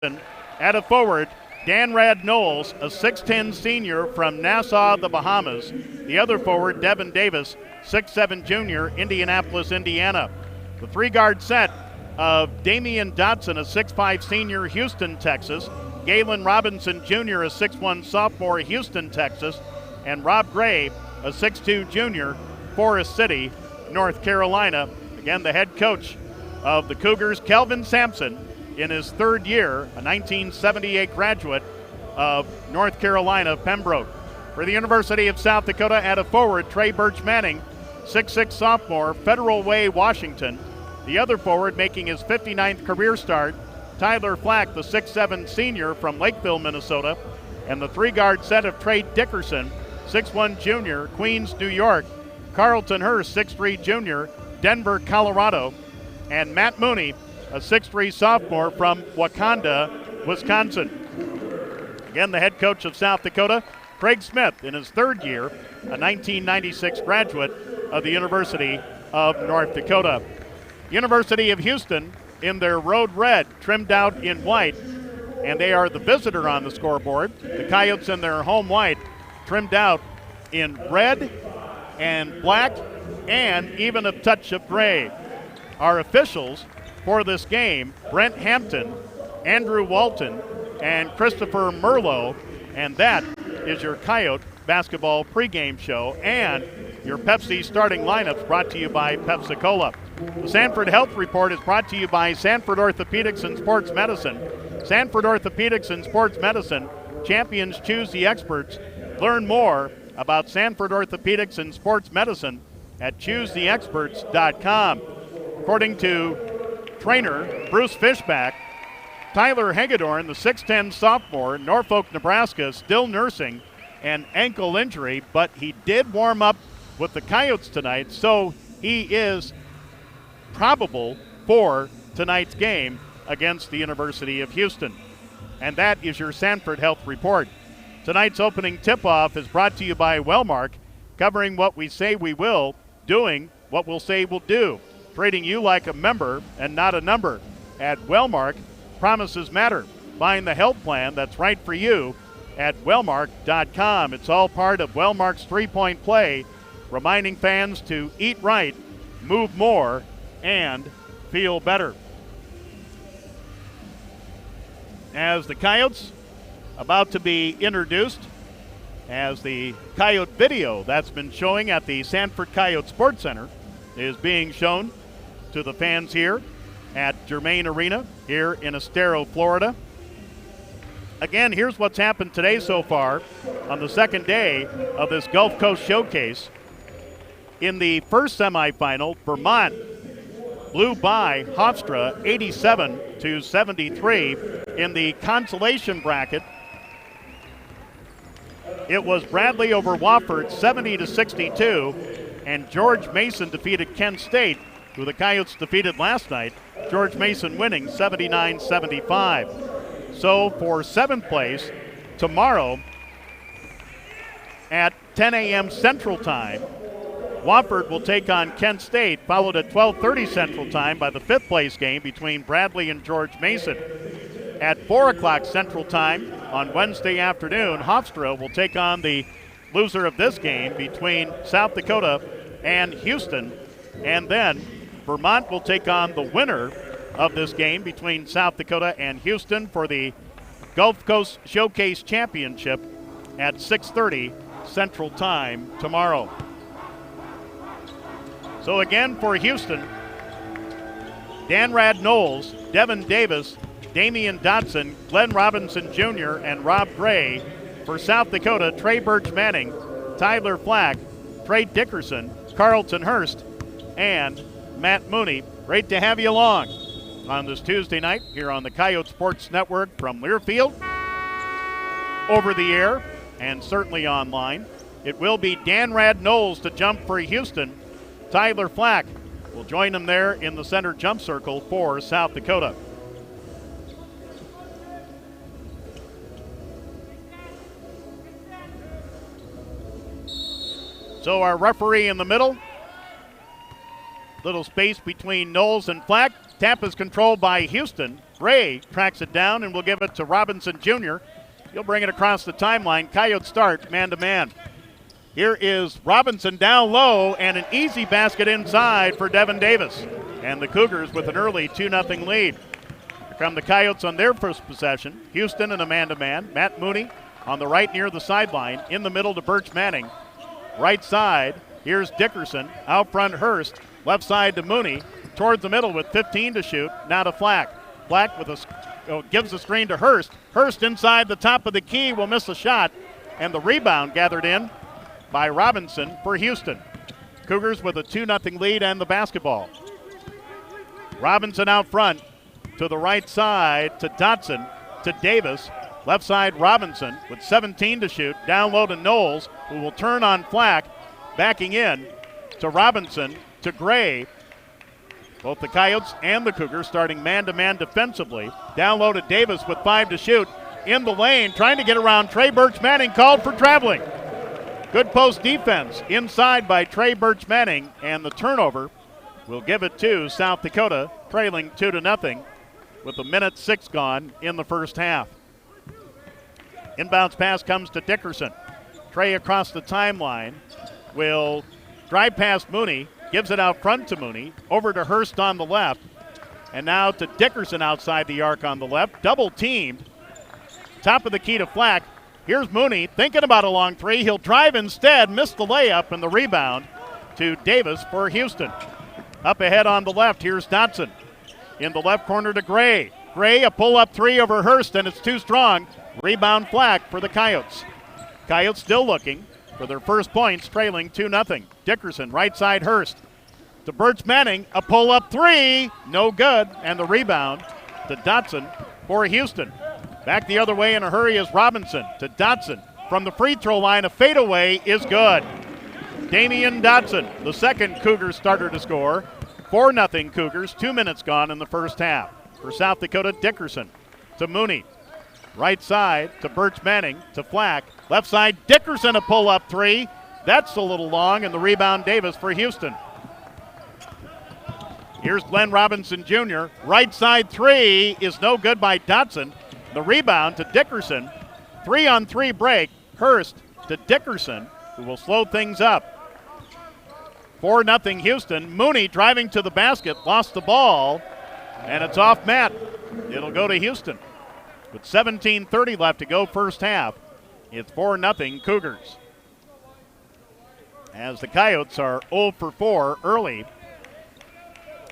At a forward, Danrad Knowles, a 6'10 senior from Nassau, the Bahamas. The other forward, Devin Davis, 6'7 junior, Indianapolis, Indiana. The three-guard set of Damian Dotson, a 6'5 senior, Houston, Texas. Galen Robinson Jr., a 6'1 sophomore, Houston, Texas. And Rob Gray, a 6'2 junior, Forest City, North Carolina. Again, the head coach of the Cougars, Kelvin Sampson, in his third year, a 1978 graduate of North Carolina, Pembroke. For the University of South Dakota, at a forward, Trey Birch Manning, 6'6 sophomore, Federal Way, Washington. The other forward making his 59th career start, Tyler Flack, the 6'7 senior from Lakeville, Minnesota. And the three-guard set of Trey Dickerson, 6'1 junior, Queens, New York. Carlton Hurst, 6'3 junior, Denver, Colorado. And Matt Mooney, a 6'3 sophomore from Wakanda, Wisconsin. Again, the head coach of South Dakota, Craig Smith, in his third year, a 1996 graduate of the University of North Dakota. University of Houston in their road red, trimmed out in white, and they are the visitor on the scoreboard. The Coyotes in their home white, trimmed out in red and black and even a touch of gray. Our officials for this game, Brent Hampton, Andrew Walton, and Christopher Merlot, and that is your Coyote basketball pregame show and your Pepsi starting lineups brought to you by Pepsi-Cola. The Sanford Health Report is brought to you by Sanford Orthopedics and Sports Medicine. Sanford Orthopedics and Sports Medicine, champions choose the experts. Learn more about Sanford Orthopedics and Sports Medicine at choosetheexperts.com. According to trainer Bruce Fishback, Tyler Hagedorn, the 6'10 sophomore, Norfolk, Nebraska, still nursing an ankle injury, but he did warm up with the Coyotes tonight, so he is probable for tonight's game against the University of Houston. And that is your Sanford Health Report. Tonight's opening tip-off is brought to you by Wellmark, covering what we say we will, doing what we'll say we'll do, treating you like a member and not a number. At Wellmark, promises matter. Find the health plan that's right for you at wellmark.com. It's all part of Wellmark's three-point play, reminding fans to eat right, move more, and feel better. As the Coyotes about to be introduced, as the Coyote video that's been showing at the Sanford Coyote Sports Center is being shown to the fans here at Germain Arena here in Estero, Florida. Again, here's what's happened today so far on the second day of this Gulf Coast Showcase. In the first semifinal, Vermont blew by Hofstra 87-73. In the consolation bracket, it was Bradley over Wofford 70-62, and George Mason defeated Kent State, who the Coyotes defeated last night. George Mason winning 79-75. So for seventh place, tomorrow at 10 a.m. Central Time, Wofford will take on Kent State, followed at 12:30 Central Time by the fifth place game between Bradley and George Mason. At 4 o'clock Central Time on Wednesday afternoon, Hofstra will take on the loser of this game between South Dakota and Houston. And then Vermont will take on the winner of this game between South Dakota and Houston for the Gulf Coast Showcase Championship at 6:30 Central Time tomorrow. So again for Houston, Danrad Knowles, Devin Davis, Damian Dotson, Glenn Robinson Jr., and Rob Gray. For South Dakota, Trey Birch Manning, Tyler Flack, Trey Dickerson, Carlton Hurst, and Matt Mooney. Great to have you along on this Tuesday night here on the Coyote Sports Network from Learfield, over the air, and certainly online. It will be Danrad Knowles to jump for Houston. Tyler Flack will join him there in the center jump circle for South Dakota. So our referee in the middle, little space between Knowles and Flack. Tap is controlled by Houston. Gray tracks it down and will give it to Robinson Jr. He'll bring it across the timeline. Coyotes start man-to-man. Here is Robinson down low and an easy basket inside for Devin Davis. And the Cougars with an early 2-0 lead. Here come the Coyotes on their first possession. Houston in a man-to-man. Matt Mooney on the right near the sideline. In the middle to Birch Manning. Right side, here's Dickerson. Out front Hurst. Left side to Mooney. Towards the middle with 15 to shoot. Now to Flack. Flack with gives the screen to Hurst. Hurst inside the top of the key will miss a shot. And the rebound gathered in by Robinson for Houston. Cougars with a 2-0 lead and the basketball. Robinson out front to the right side to Dotson to Davis. Left side Robinson with 17 to shoot. Down low to Knowles, who will turn on Flack. Backing in to Robinson to Gray. Both the Coyotes and the Cougars starting man-to-man defensively. Down low to Davis with 5 to shoot. In the lane, trying to get around Trey Birch Manning, called for traveling. Good post defense inside by Trey Birch Manning, and the turnover will give it to South Dakota, trailing 2-0 with 1:06 gone in the first half. Inbounds pass comes to Dickerson. Trey across the timeline will drive past Mooney, gives it out front to Mooney, over to Hurst on the left, and now to Dickerson outside the arc on the left. Double teamed. Top of the key to Flack. Here's Mooney thinking about a long three. He'll drive instead, miss the layup, and the rebound to Davis for Houston. Up ahead on the left, here's Dotson. In the left corner to Gray. Gray, a pull-up three over Hurst, and it's too strong. Rebound Flack for the Coyotes. Coyotes still looking for their first points, trailing 2-0. Dickerson, right side Hurst. To Birch Manning, a pull-up three, no good, and the rebound to Dotson for Houston. Back the other way in a hurry is Robinson to Dotson. From the free throw line, a fadeaway is good. Damian Dotson, the second Cougars starter to score. 4-0 Cougars, 2 minutes gone in the first half. For South Dakota, Dickerson to Mooney. Right side to Birch Manning to Flack. Left side, Dickerson, a pull-up three. That's a little long, and the rebound Davis for Houston. Here's Glenn Robinson Jr. Right side three is no good by Dotson. The rebound to Dickerson. 3-on-3 break. Hurst to Dickerson, who will slow things up. 4-0 Houston. Mooney driving to the basket, lost the ball, and it's off Matt. It'll go to Houston. With 17:30 left to go first half, it's 4-0 Cougars. As the Coyotes are 0 for 4 early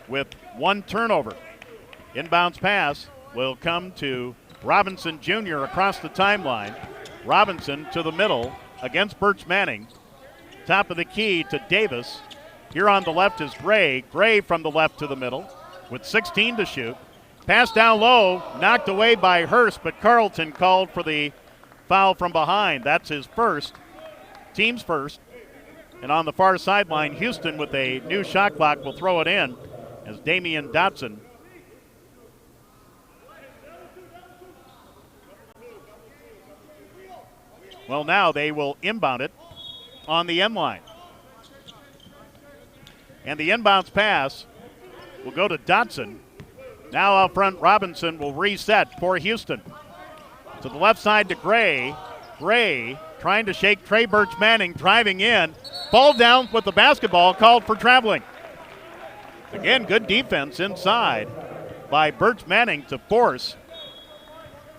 with one turnover. Inbounds pass will come to Robinson Jr. across the timeline. Robinson to the middle against Birch Manning. Top of the key to Davis. Here on the left is Gray. Gray from the left to the middle with 16 to shoot. Pass down low, knocked away by Hurst, but Carlton called for the foul from behind. That's his first, team's first. And on the far sideline, Houston with a new shot clock will throw it in as Damian Dotson well, now they will inbound it on the end line. And the inbounds pass will go to Dotson. Now out front, Robinson will reset for Houston. To the left side to Gray. Gray trying to shake Trey Birch Manning, driving in. Ball down with the basketball, called for traveling. Again, good defense inside by Birch Manning to force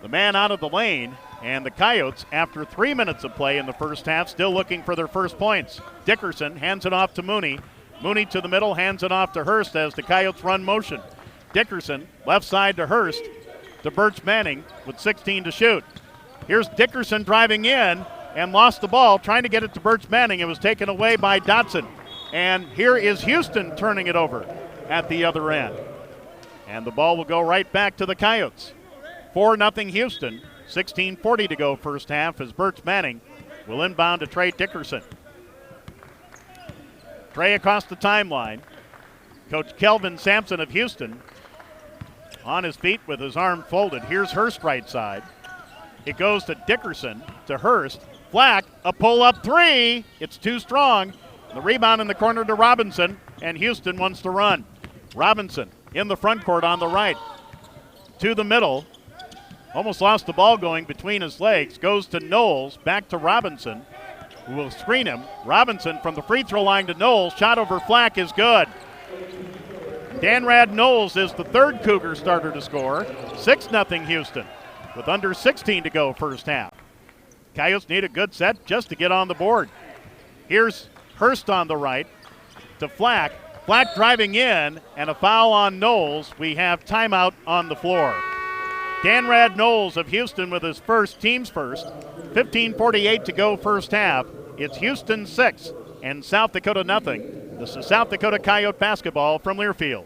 the man out of the lane. And the Coyotes, after 3 minutes of play in the first half, still looking for their first points. Dickerson hands it off to Mooney. Mooney to the middle, hands it off to Hurst as the Coyotes run motion. Dickerson, left side to Hurst, to Birch Manning with 16 to shoot. Here's Dickerson driving in and lost the ball, trying to get it to Birch Manning. It was taken away by Dotson. And here is Houston turning it over at the other end. And the ball will go right back to the Coyotes. 4-0 Houston. 16:40 to go first half as Birch Manning will inbound to Trey Dickerson. Trey across the timeline. Coach Kelvin Sampson of Houston on his feet with his arm folded. Here's Hurst right side. It goes to Dickerson, to Hurst. Flack, a pull-up three. It's too strong. The rebound in the corner to Robinson, and Houston wants to run. Robinson in the front court on the right. to the middle. Almost lost the ball going between his legs. Goes to Knowles, back to Robinson, who will screen him. Robinson from the free throw line to Knowles. Shot over Flack is good. Danrad Knowles is the third Cougar starter to score. 6-0 Houston with under 16 to go first half. Coyotes need a good set just to get on the board. Here's Hurst on the right to Flack. Flack driving in and a foul on Knowles. We have timeout on the floor. Danrad Knowles of Houston with his first, team's first. 15:48 to go first half. It's Houston 6 and South Dakota nothing. This is South Dakota Coyote basketball from Learfield.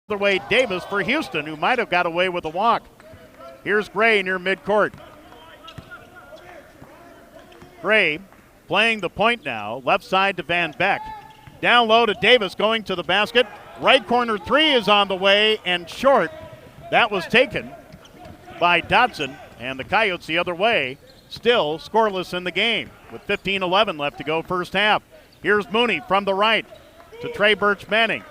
Way Davis for Houston, who might have got away with a walk. Here's Gray near midcourt. Gray playing the point now, left side to Van Beck. Down low to Davis going to the basket. Right corner three is on the way and short. That was taken by Dotson, and the Coyotes the other way, still scoreless in the game with 15-11 left to go first half. Here's Mooney from the right to Trey Birch Manning.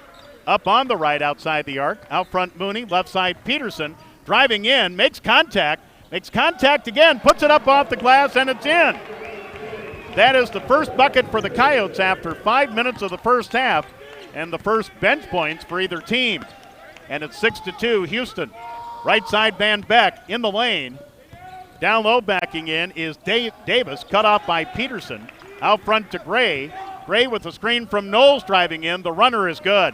Up on the right outside the arc. Out front Mooney, left side Peterson. Driving in, makes contact again, puts it up off the glass, and it's in. That is the first bucket for the Coyotes after 5 minutes of the first half and the first bench points for either team. And it's 6-2 Houston. Right side Van Beck in the lane. Down low backing in is Davis, cut off by Peterson. Out front to Gray. Gray with the screen from Knowles driving in. The runner is good.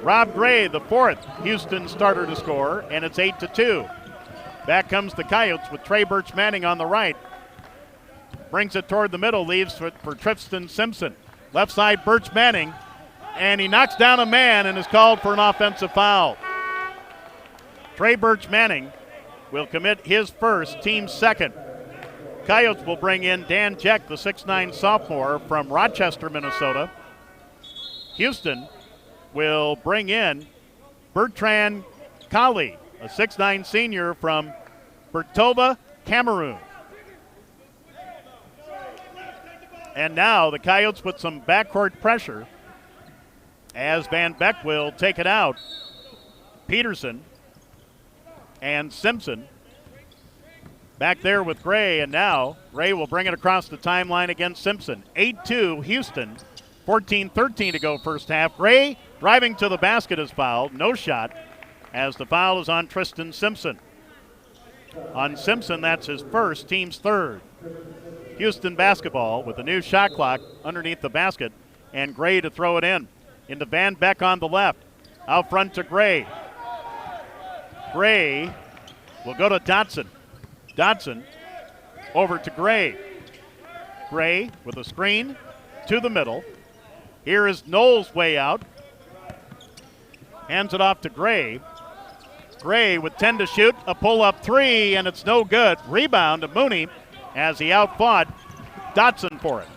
Rob Gray, the fourth Houston starter to score, and it's 8-2. Back comes the Coyotes with Trey Birch Manning on the right. Brings it toward the middle, leaves for Tristan Simpson. Left side Birch Manning, and he knocks down a man and is called for an offensive foul. Trey Birch Manning will commit his first, team second. Coyotes will bring in Dan Jeck, the 6'9 sophomore from Rochester, Minnesota. Houston will bring in Bertrand Kali, a 6'9 senior from Bertova, Cameroon. And now the Coyotes with some backcourt pressure as Van Beck will take it out. Peterson and Simpson back there with Gray, and now Gray will bring it across the timeline against Simpson. 8-2 Houston, 14-13 to go first half. Gray Driving to the basket is fouled. No shot, as the foul is on Tristan Simpson. On Simpson, that's his first, team's third. Houston basketball with a new shot clock underneath the basket, and Gray to throw it in. Into Van Beck on the left. Out front to Gray. Gray will go to Dotson. Dotson over to Gray. Gray with a screen to the middle. Here is Knowles way out. Hands it off to Gray. Gray with 10 to shoot, a pull-up three, and it's no good. Rebound to Mooney as he outfought Dotson for it.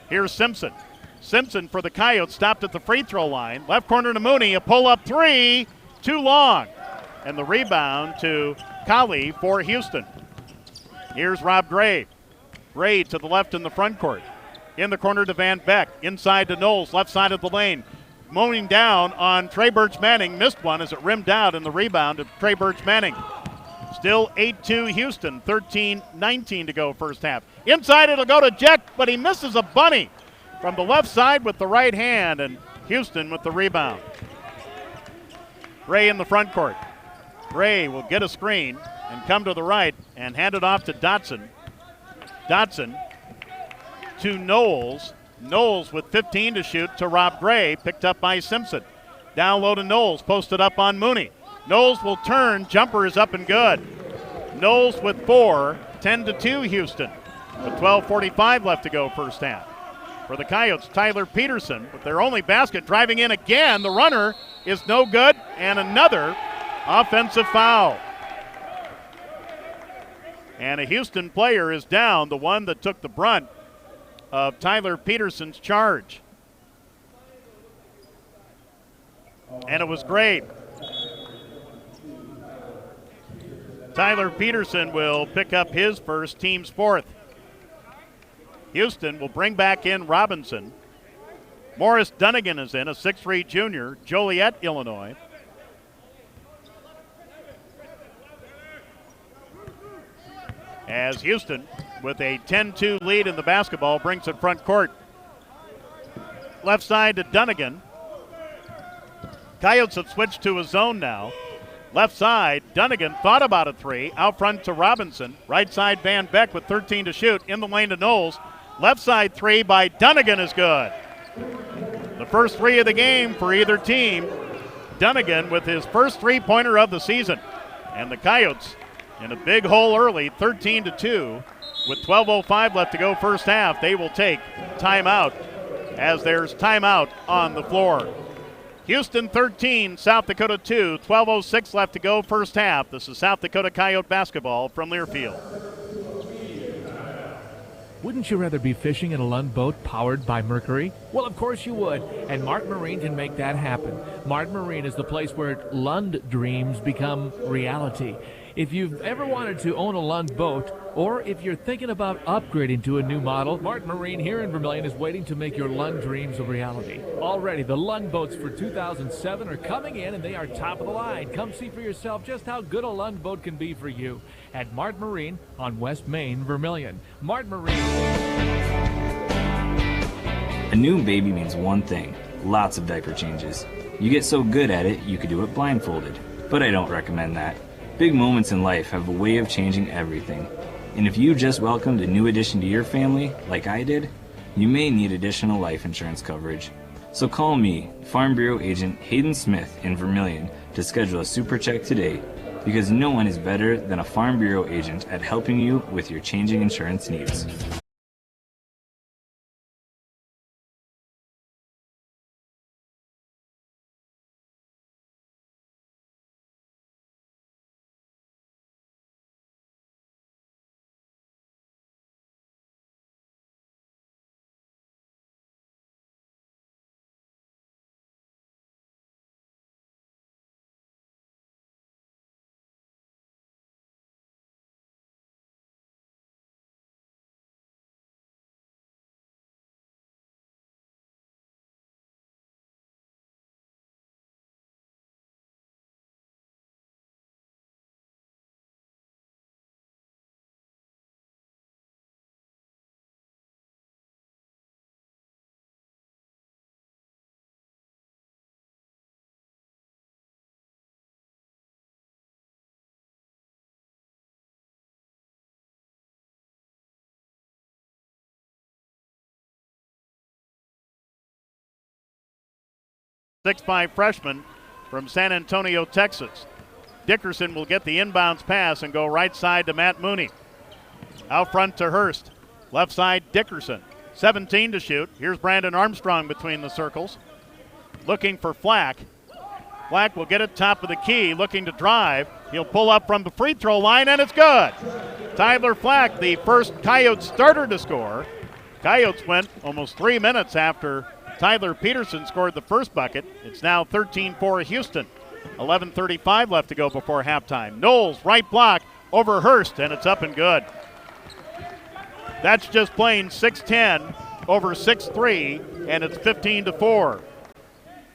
Here's Simpson. Simpson for the Coyotes, stopped at the free throw line. Left corner to Mooney, a pull-up three, too long. And the rebound to Colley for Houston. Here's Rob Gray. Gray to the left in the front court. In the corner to Van Beck. Inside to Knowles, left side of the lane. Mowing down on Trey Birch-Manning. Missed one as it rimmed out, and the rebound to Trey Birch-Manning. Still 8-2 Houston, 13-19 to go first half. Inside it'll go to Jeck, but he misses a bunny from the left side with the right hand, and Houston with the rebound. Gray in the front court. Gray will get a screen and come to the right and hand it off to Dotson. Dotson to Knowles. Knowles with 15 to shoot to Rob Gray, picked up by Simpson. Down low to Knowles, posted up on Mooney. Knowles will turn, jumper is up and good. Knowles with 4, 10-2 Houston, with 12:45 left to go first half. For the Coyotes, Tyler Peterson with their only basket, driving in again. The runner is no good, and another offensive foul. And a Houston player is down, the one that took the brunt of Tyler Peterson's charge. And it was Gray. Tyler Peterson will pick up his first, team's fourth. Houston will bring back in Robinson. Morris Dunnigan is in, a 6'3 junior, Joliet, Illinois. As Houston, with a 10-2 lead in the basketball, brings it front court. Left side to Dunnigan. Coyotes have switched to a zone now. Left side, Dunnigan thought about a three. Out front to Robinson. Right side, Van Beck with 13 to shoot. In the lane to Knowles. Left side three by Dunnigan is good. The first three of the game for either team. Dunnigan with his first three-pointer of the season. And the Coyotes in a big hole early, 13-2. With 12:05 left to go first half, they will take timeout as there's timeout on the floor. Houston 13, South Dakota 2, 12:06 left to go first half. This is South Dakota Coyote basketball from Learfield. Wouldn't you rather be fishing in a Lund boat powered by Mercury? Well, of course you would, and Martin Marine can make that happen. Martin Marine is the place where Lund dreams become reality. If you've ever wanted to own a Lund boat, or if you're thinking about upgrading to a new model, Martin Marine here in Vermilion is waiting to make your Lund dreams a reality. Already, the Lund boats for 2007 are coming in, and they are top of the line. Come see for yourself just how good a Lund boat can be for you at Martin Marine on West Main, Vermilion. Martin Marine. A new baby means one thing, lots of diaper changes. You get so good at it, you could do it blindfolded. But I don't recommend that. Big moments in life have a way of changing everything. And if you just welcomed a new addition to your family, like I did, you may need additional life insurance coverage. So call me, Farm Bureau Agent Hayden Smith in Vermilion, to schedule a super check today, because no one is better than a Farm Bureau agent at helping you with your changing insurance needs. 6'5" freshman from San Antonio, Texas. Dickerson will get the inbounds pass and go right side to Matt Mooney. Out front to Hurst. Left side, Dickerson. 17 to shoot. Here's Brandon Armstrong between the circles. Looking for Flack. Flack will get it top of the key, looking to drive. He'll pull up from the free throw line, and it's good. Tyler Flack, the first Coyotes starter to score. Coyotes went almost 3 minutes after Tyler Peterson scored the first bucket. It's now 13-4 Houston. 11:35 left to go before halftime. Knowles, right block over Hurst, and it's up and good. That's just plain 6-10 over 6-3, and it's 15-4.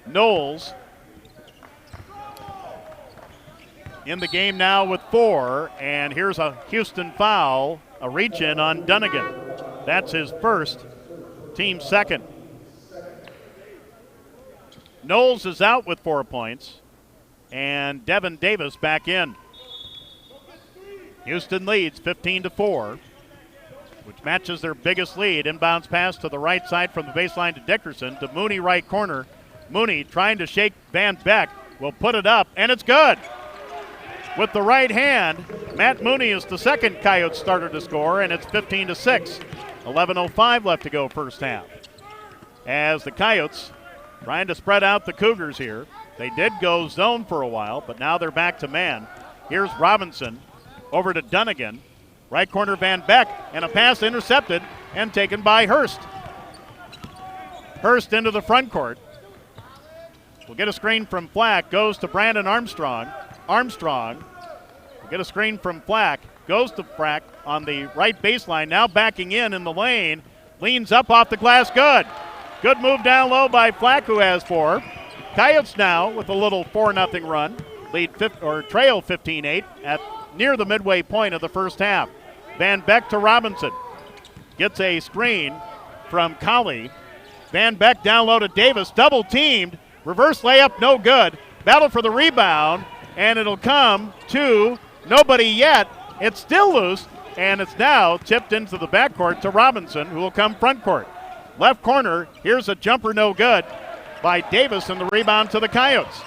Knowles in the game now with 4, and here's a Houston foul, a reach-in on Dunnigan. That's his first, team second. Knowles is out with 4 points, and Devin Davis back in. Houston leads 15-4, which matches their biggest lead. Inbounds pass to the right side from the baseline to Dickerson, to Mooney right corner. Mooney trying to shake Van Beck, will put it up, and it's good. With the right hand, Matt Mooney is the second Coyotes starter to score, and it's 15-6. 11:05 left to go first half. As the Coyotes trying to spread out the Cougars here. They did go zone for a while, but now they're back to man. Here's Robinson over to Dunnigan. Right corner Van Beck, and a pass intercepted and taken by Hurst. Hurst into the front court. Will get a screen from Flack, goes to Brandon Armstrong. Armstrong will get a screen from Flack, goes to Flack on the right baseline, now backing in the lane, leans up off the glass, good. Good move down low by Flack, who has 4. Coyotes now with a little 4-0 run, trail 15-8 at near the midway point of the first half. Van Beck to Robinson. Gets a screen from Colley. Van Beck down low to Davis, double teamed. Reverse layup, no good. Battle for the rebound, and it'll come to nobody yet. It's still loose, and it's now tipped into the backcourt to Robinson, who will come front court. Left corner, here's a jumper, no good by Davis, and the rebound to the Coyotes.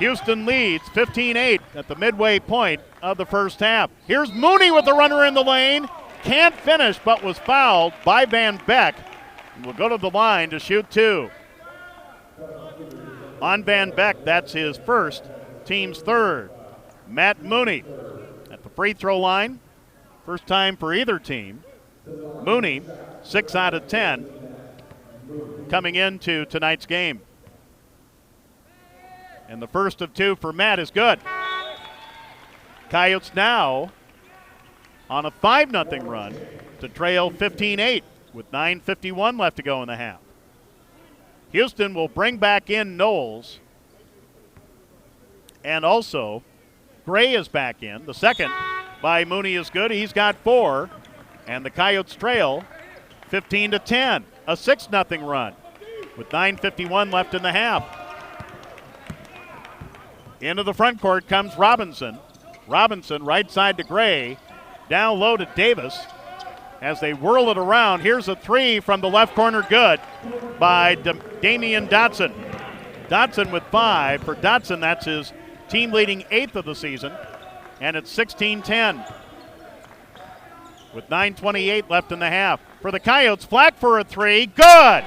Houston leads 15-8 at the midway point of the first half. Here's Mooney with the runner in the lane. Can't finish, but was fouled by Van Beck. And will go to the line to shoot 2. On Van Beck, that's his first, team's third. Matt Mooney at the free throw line. First time for either team. Mooney, 6 out of 10, coming into tonight's game. And the first of 2 for Matt is good. Coyotes now on a 5-0 run to trail 15-8 with 9:51 left to go in the half. Houston will bring back in Knowles. And also, Gray is back in. The second by Mooney is good. He's got 4. And the Coyotes trail 15-10. A 6-0 run with 9:51 left in the half. Into the front court comes Robinson. Robinson right side to Gray. Down low to Davis. As they whirl it around, here's a 3 from the left corner, good by Damian Dotson. Dotson with 5. For Dotson, that's his team-leading 8th of the season, and it's 16-10 with 9:28 left in the half. For the Coyotes, Flack for a 3, good!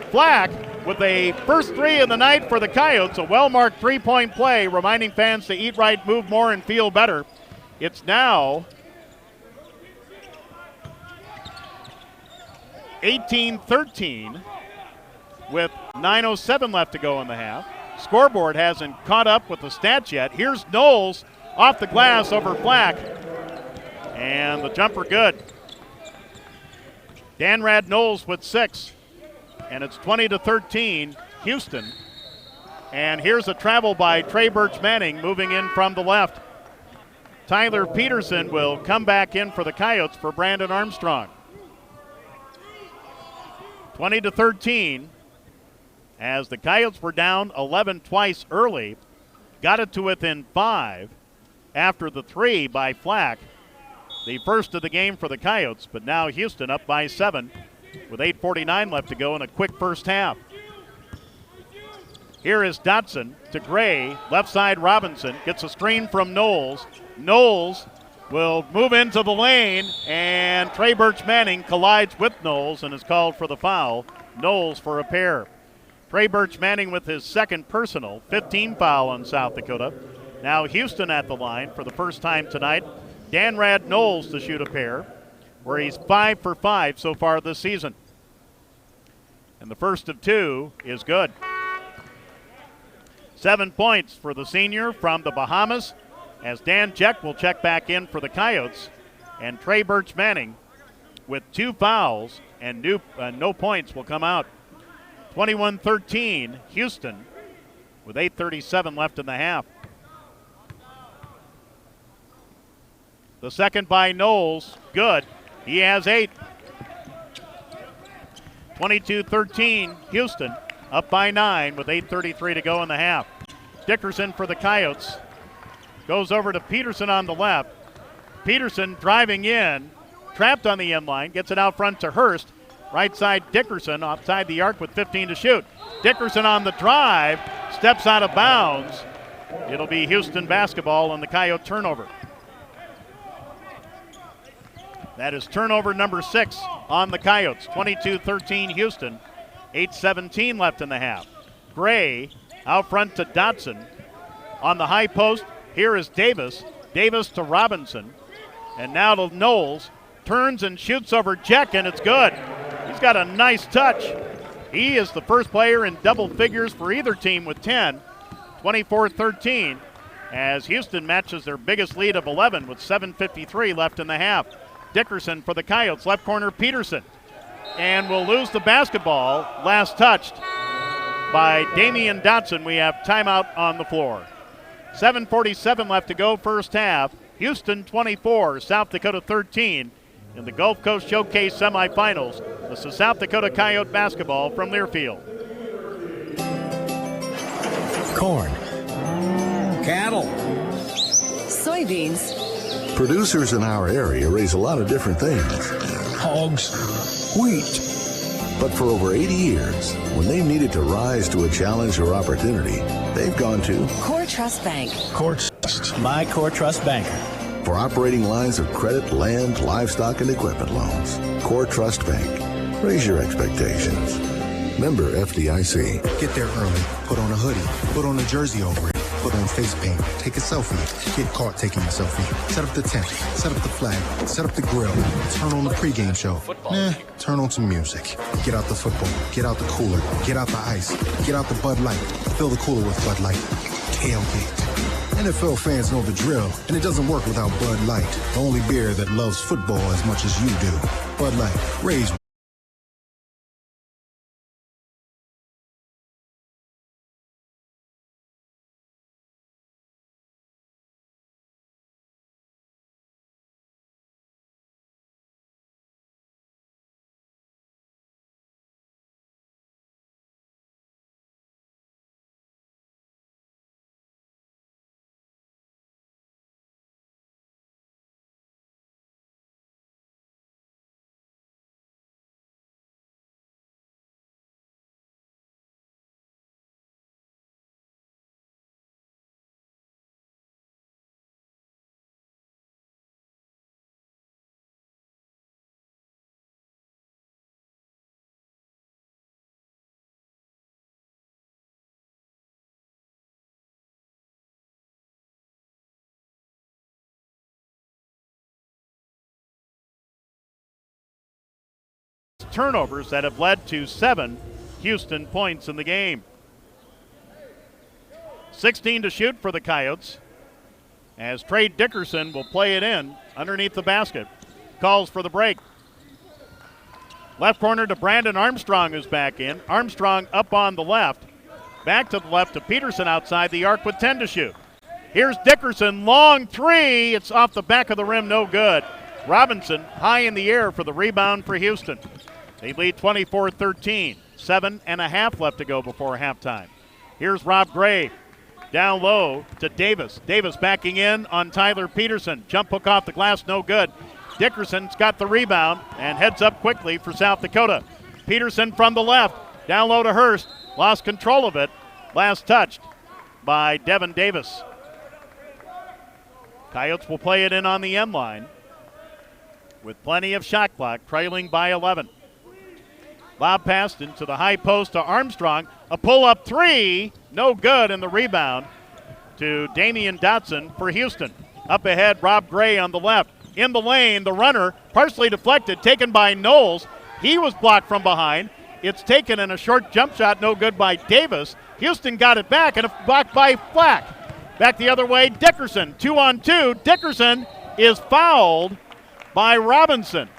Flack with a first 3 of the night for the Coyotes, a well-marked 3-point play, reminding fans to eat right, move more, and feel better. It's now 18-13 with 9:07 left to go in the half. Scoreboard hasn't caught up with the stats yet. Here's Knowles off the glass over Flack. And the jumper good. Danrad Knowles with 6. And it's 20-13 Houston. And here's a travel by Trey Birch Manning moving in from the left. Tyler Peterson will come back in for the Coyotes for Brandon Armstrong. 20-13 as the Coyotes were down 11 twice early. Got it to within 5 after the 3 by Flack. The first of the game for the Coyotes, but now Houston up by 7 with 8:49 left to go in a quick first half. Here is Dotson to Gray. Left side Robinson gets a screen from Knowles. Knowles will move into the lane, and Trey Birch Manning collides with Knowles and is called for the foul. Knowles for a pair. Trey Birch Manning with his second personal, 15 foul on South Dakota. Now Houston at the line for the first time tonight. Danrad Knowles to shoot a pair, where he's 5 for 5 so far this season. And the first of two is good. 7 points for the senior from the Bahamas, as Dan Jeck will check back in for the Coyotes. And Trey Birch Manning with 2 fouls and no points will come out. 21-13 Houston with 8:37 left in the half. The second by Knowles, good. He has 8. 22-13 Houston, up by 9 with 8:33 to go in the half. Dickerson for the Coyotes. Goes over to Peterson on the left. Peterson driving in, trapped on the end line, gets it out front to Hurst. Right side Dickerson, outside the arc with 15 to shoot. Dickerson on the drive, steps out of bounds. It'll be Houston basketball on the Coyote turnover. That is turnover number 6 on the Coyotes. 22-13 Houston, 8:17 left in the half. Gray out front to Dotson. On the high post, here is Davis. Davis to Robinson. And now to Knowles. Turns and shoots over Jeck, and it's good. He's got a nice touch. He is the first player in double figures for either team with 10. 24-13 as Houston matches their biggest lead of 11 with 7:53 left in the half. Dickerson for the Coyotes, left corner Peterson. And will lose the basketball, last touched by Damian Dotson. We have timeout on the floor. 7:47 left to go first half. Houston 24, South Dakota 13 in the Gulf Coast Showcase semifinals. This is South Dakota Coyote basketball from Learfield. Corn, cattle, soybeans. Producers in our area raise a lot of different things. hogs, wheat. But for over 80 years, when they needed to rise to a challenge or opportunity, they've gone to Core Trust Bank. Core Trust, my Core Trust banker. for operating lines of credit, land, livestock, and equipment loans. Core Trust Bank. Raise your expectations. Member FDIC. Get there early. Put on a hoodie. Put on a jersey over it. Put on face paint. Take a selfie. Get caught taking a selfie. Set up the tent. Set up the flag. Set up the grill. Turn on the pregame show. Turn on some music. Get out the football. Get out the cooler. Get out the ice. Get out the Bud Light. Fill the cooler with Bud Light. Tailgate. NFL fans know the drill, and it doesn't work without Bud Light, the only beer that loves football as much as you do. Bud Light. Raise. Turnovers that have led to 7 Houston points in the game. 16 to shoot for the Coyotes as Trey Dickerson will play it in underneath the basket. Calls for the break. Left corner to Brandon Armstrong, who's back in. Armstrong up on the left. Back to the left to Peterson outside the arc with 10 to shoot. Here's Dickerson, long three. It's off the back of the rim, no good. Robinson high in the air for the rebound for Houston. They lead 24-13. 7.5 left to go before halftime. Here's Rob Gray. Down low to Davis. Davis backing in on Tyler Peterson. Jump hook off the glass, no good. Dickerson's got the rebound and heads up quickly for South Dakota. Peterson from the left. Down low to Hurst. Lost control of it. Last touched by Devin Davis. Coyotes will play it in on the end line with plenty of shot clock, trailing by 11. Lob passed into the high post to Armstrong. A pull-up three, no good, and the rebound to Damian Dotson for Houston. Up ahead, Rob Gray on the left. In the lane, the runner, partially deflected, taken by Knowles. He was blocked from behind. It's taken in a short jump shot, no good by Davis. Houston got it back, and a block by Flack. Back the other way, Dickerson, 2-on-2. Dickerson is fouled by Robinson.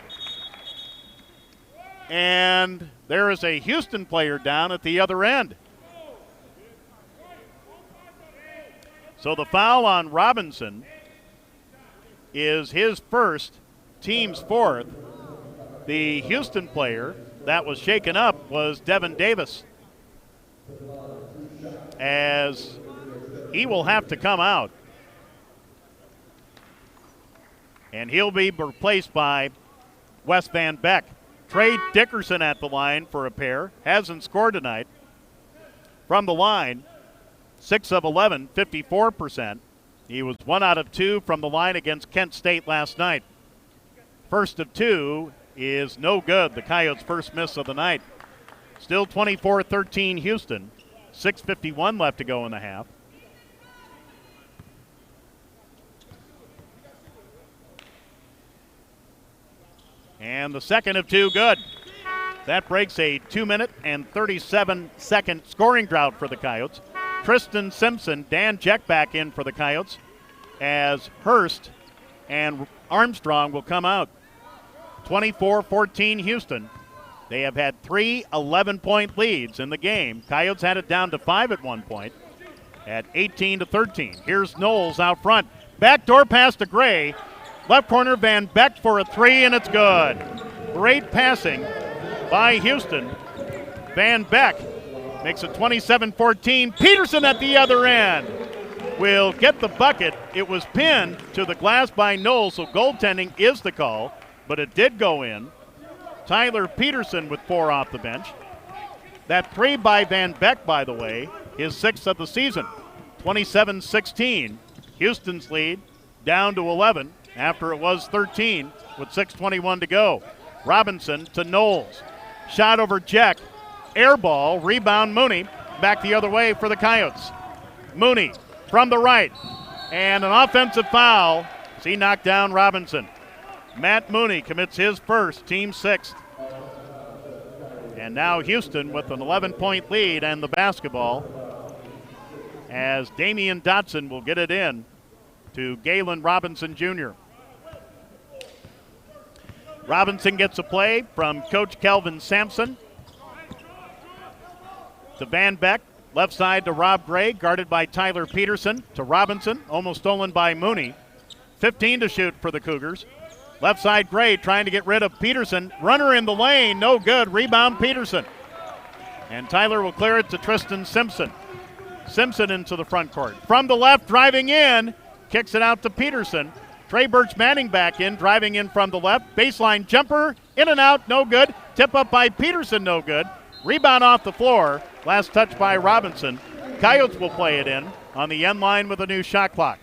And there is a Houston player down at the other end. So the foul on Robinson is his first, team's fourth. The Houston player that was shaken up was Devin Davis, as he will have to come out. And he'll be replaced by Wes Van Beck. Trey Dickerson at the line for a pair. Hasn't scored tonight. From the line, 6 of 11, 54%. He was 1 out of 2 from the line against Kent State last night. First of 2 is no good. The Coyotes' first miss of the night. Still 24-13 Houston. 6:51 left to go in the half. And the second of 2 good. That breaks a 2-minute and 37-second scoring drought for the Coyotes. Tristan Simpson, Dan Jeck back in for the Coyotes, as Hurst and Armstrong will come out. 24-14 Houston. They have had 3 11-point leads in the game. Coyotes had it down to 5 at one point at 18-13. Here's Knowles out front. Backdoor pass to Gray. Left corner, Van Beck for a 3, and it's good. Great passing by Houston. Van Beck makes it 27-14. Peterson at the other end will get the bucket. It was pinned to the glass by Knowles, so goaltending is the call, but it did go in. Tyler Peterson with 4 off the bench. That 3 by Van Beck, by the way, is 6th of the season. 27-16. Houston's lead down to 11 after it was 13 with 6:21 to go. Robinson to Knowles. Shot over Jeck. Air ball. Rebound Mooney. Back the other way for the Coyotes. Mooney from the right. And an offensive foul. He knocked down Robinson. Matt Mooney commits his first, team 6th. And now Houston with an 11-point lead and the basketball, as Damian Dotson will get it in to Galen Robinson Jr. Robinson gets a play from Coach Kelvin Sampson. To Van Beck, left side to Rob Gray, guarded by Tyler Peterson. To Robinson, almost stolen by Mooney. 15 to shoot for the Cougars. Left side Gray trying to get rid of Peterson. Runner in the lane, no good. Rebound Peterson. And Tyler will clear it to Tristan Simpson. Simpson into the front court. From the left, driving in, kicks it out to Peterson. Trey Birch Manning back in, driving in from the left. Baseline jumper, in and out, no good. Tip up by Peterson, no good. Rebound off the floor. Last touch by Robinson. Coyotes will play it in on the end line with a new shot clock.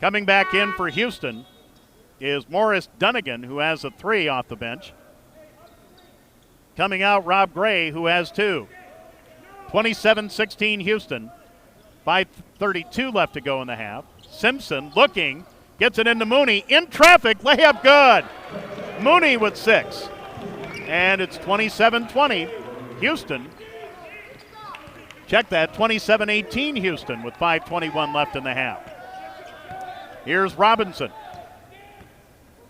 Coming back in for Houston is Morris Dunnigan, who has a 3 off the bench. Coming out, Rob Gray, who has 2. 27-16 Houston. 5:32 left to go in the half. Simpson looking, gets it into Mooney. In traffic, layup good. Mooney with 6. And it's 27-20 Houston. Check that, 27-18 Houston with 5:21 left in the half. Here's Robinson.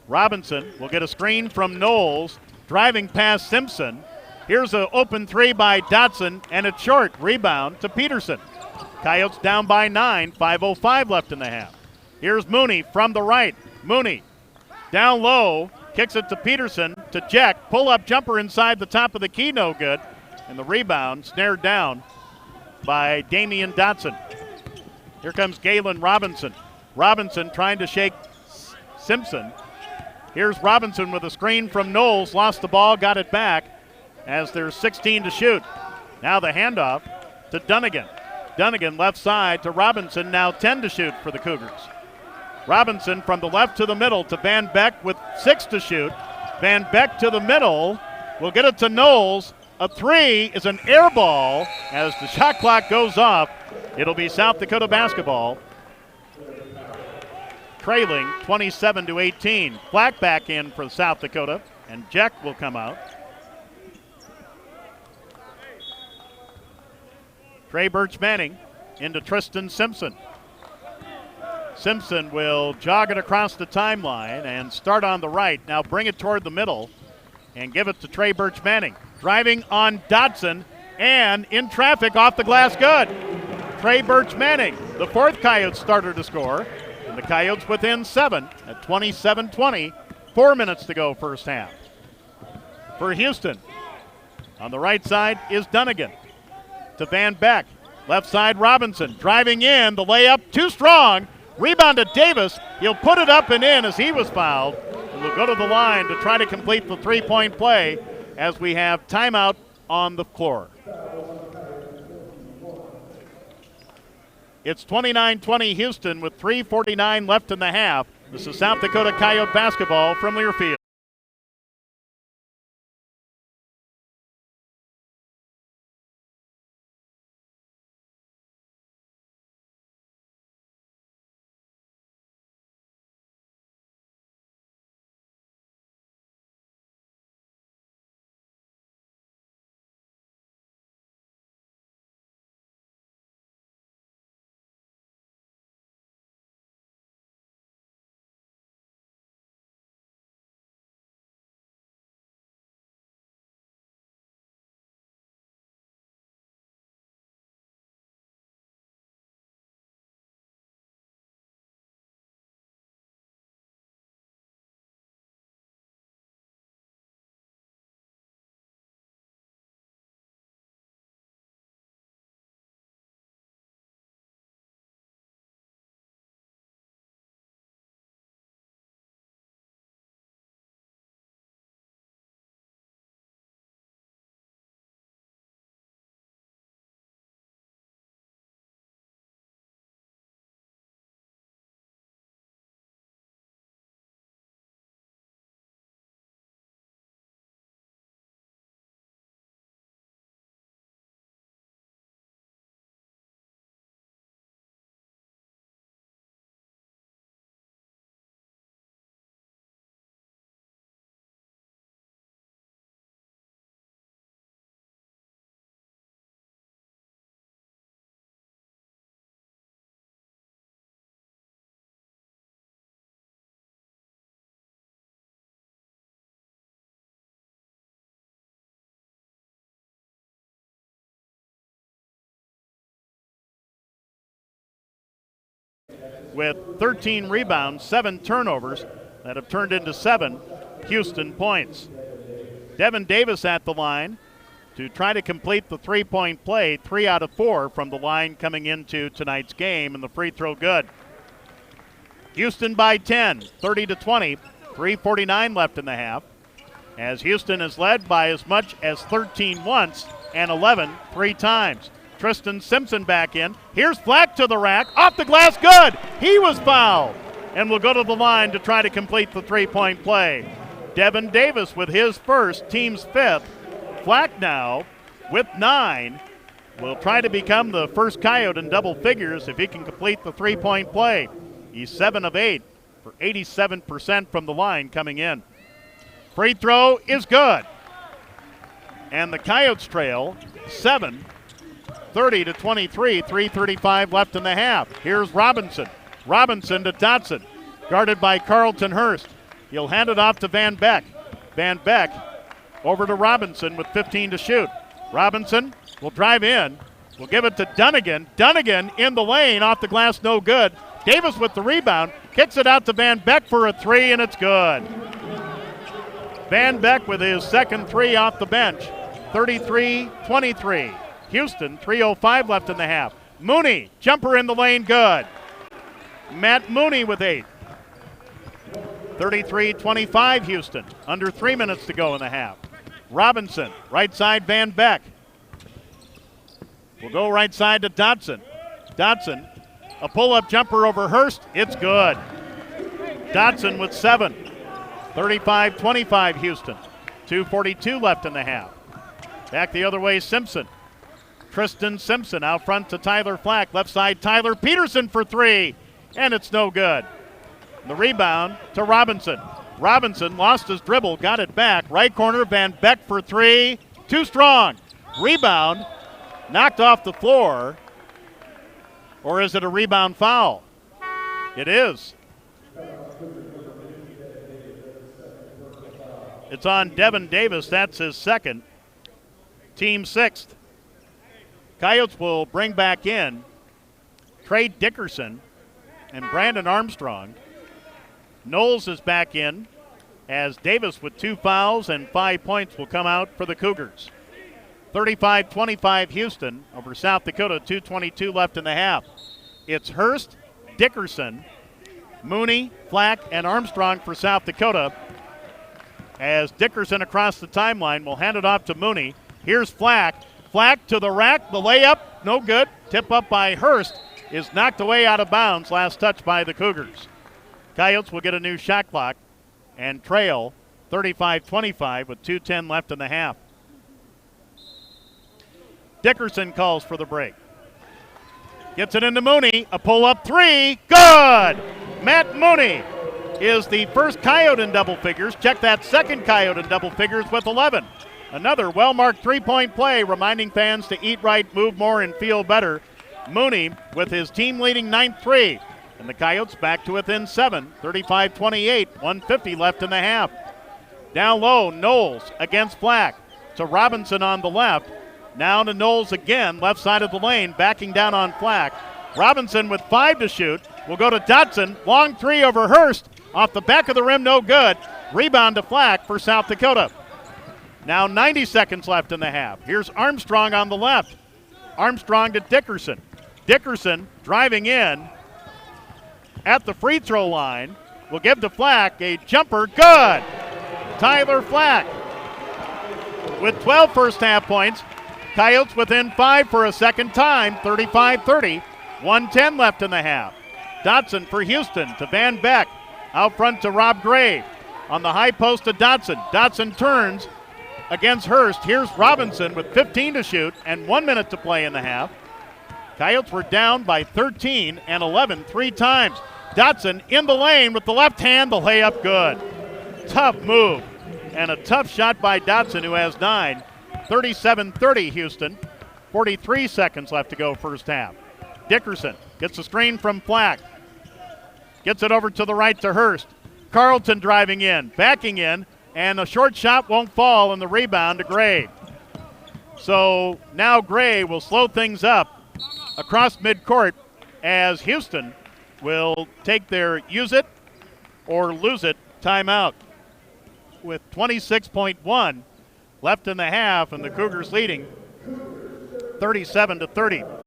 Robinson will get a screen from Knowles, driving past Simpson. Here's an open 3 by Dotson, and it's short. Rebound to Peterson. Coyotes down by 9, 5:05 left in the half. Here's Mooney from the right. Mooney down low, kicks it to Peterson, to Jack. Pull-up jumper inside the top of the key, no good. And the rebound snared down by Damian Dotson. Here comes Galen Robinson. Robinson trying to shake Simpson. Here's Robinson with a screen from Knowles. Lost the ball, got it back as there's 16 to shoot. Now the handoff to Dunnigan. Dunnigan left side to Robinson, now 10 to shoot for the Cougars. Robinson from the left to the middle to Van Beck with 6 to shoot. Van Beck to the middle, will get it to Knowles. A 3 is an air ball. As the shot clock goes off, it'll be South Dakota basketball, trailing 27-18. Flack back in for South Dakota, and Jack will come out. Trey Birch Manning into Tristan Simpson. Simpson will jog it across the timeline and start on the right. Now bring it toward the middle and give it to Trey Birch Manning. Driving on Dotson and in traffic off the glass, good. Trey Birch Manning, the 4th Coyotes starter to score. And the Coyotes within 7 at 27-20. 4 minutes to go first half. For Houston, on the right side is Dunnigan. To Van Beck. Left side Robinson. Driving in. The layup too strong. Rebound to Davis. He'll put it up and in as he was fouled. And will go to the line to try to complete the 3-point play as we have timeout on the floor. It's 29-20 Houston with 3:49 left in the half. This is South Dakota Coyote basketball from Learfield. With 13 rebounds, 7 turnovers that have turned into 7 Houston points. Devin Davis at the line to try to complete the 3-point play, 3 out of 4 from the line coming into tonight's game, and the free throw good. Houston by 10, 30-20, 3:49 left in the half, as Houston is led by as much as 13 once and 11 3 times. Tristan Simpson back in. Here's Flack to the rack. Off the glass, good. He was fouled and will go to the line to try to complete the 3-point play. Devin Davis with his first, team's 5th. Flack now with 9 will try to become the first Coyote in double figures if he can complete the 3-point play. He's 7 of 8 for 87% from the line coming in. Free throw is good. And the Coyotes trail 7, 30-23, 3:35 left in the half. Here's Robinson. Robinson to Dotson, guarded by Carlton Hurst. He'll hand it off to Van Beck. Van Beck over to Robinson with 15 to shoot. Robinson will drive in. Will give it to Dunnigan. Dunnigan in the lane, off the glass, no good. Davis with the rebound, kicks it out to Van Beck for a 3, and it's good. Van Beck with his second 3 off the bench. 33-23. Houston, 3:05 left in the half. Mooney, jumper in the lane, good. Matt Mooney with 8. 33-25 Houston, under 3 minutes to go in the half. Robinson, right side Van Beck. will go right side to Dotson. Dotson, a pull-up jumper over Hurst. It's good. Dotson with 7. 35-25 Houston. 2:42 left in the half. Back the other way, Simpson. Tristan Simpson out front to Tyler Flack. Left side, Tyler Peterson for 3. And it's no good. The rebound to Robinson. Robinson lost his dribble, got it back. Right corner, Van Beck for 3. Too strong. Rebound, knocked off the floor. Or is it a rebound foul? It is. It's on Devin Davis. That's his second. Team 6th. Coyotes will bring back in Trey Dickerson and Brandon Armstrong. Knowles is back in as Davis with 2 fouls and 5 points will come out for the Cougars. 35-25 Houston over South Dakota, 2:22 left in the half. It's Hurst, Dickerson, Mooney, Flack, and Armstrong for South Dakota. As Dickerson across the timeline will hand it off to Mooney. Here's Flack. Flack to the rack, the layup, no good. Tip up by Hurst is knocked away out of bounds. Last touch by the Cougars. Coyotes will get a new shot clock and trail 35-25 with 2:10 left in the half. Dickerson calls for the break. Gets it into Mooney, a pull-up 3, good! Matt Mooney is the first Coyote in double figures. Check that second Coyote in double figures with 11. Another well-marked three-point play, reminding fans to eat right, move more, and feel better. Mooney with his team-leading 9th 3. And the Coyotes back to within 7, 35-28, 1:50 left in the half. Down low, Knowles against Flack. To Robinson on the left. Now to Knowles again, left side of the lane, backing down on Flack. Robinson with 5 to shoot. Will go to Dotson. Long 3 over Hurst. Off the back of the rim, no good. Rebound to Flack for South Dakota. Now 90 seconds left in the half. Here's Armstrong on the left. Armstrong to Dickerson. Dickerson driving in at the free throw line. Will give to Flack a jumper. Good. Tyler Flack with 12 first half points. Coyotes within 5 for a second time. 35-30. 1:10 left in the half. Dotson for Houston to Van Beck. Out front to Rob Gray. On the high post to Dotson. Dotson turns against Hurst. Here's Robinson with 15 to shoot and 1 minute to play in the half. Coyotes were down by 13 and 11 3 times. Dotson in the lane with the left hand, the layup good. Tough move and a tough shot by Dotson, who has 9. 37-30 Houston. 43 seconds left to go first half. Dickerson gets a screen from Flack. Gets it over to the right to Hurst. Carlton driving in, backing in, and a short shot won't fall, and the rebound to Gray. So now Gray will slow things up across midcourt as Houston will take their use it or lose it timeout with 26.1 left in the half, and the Cougars leading 37-30.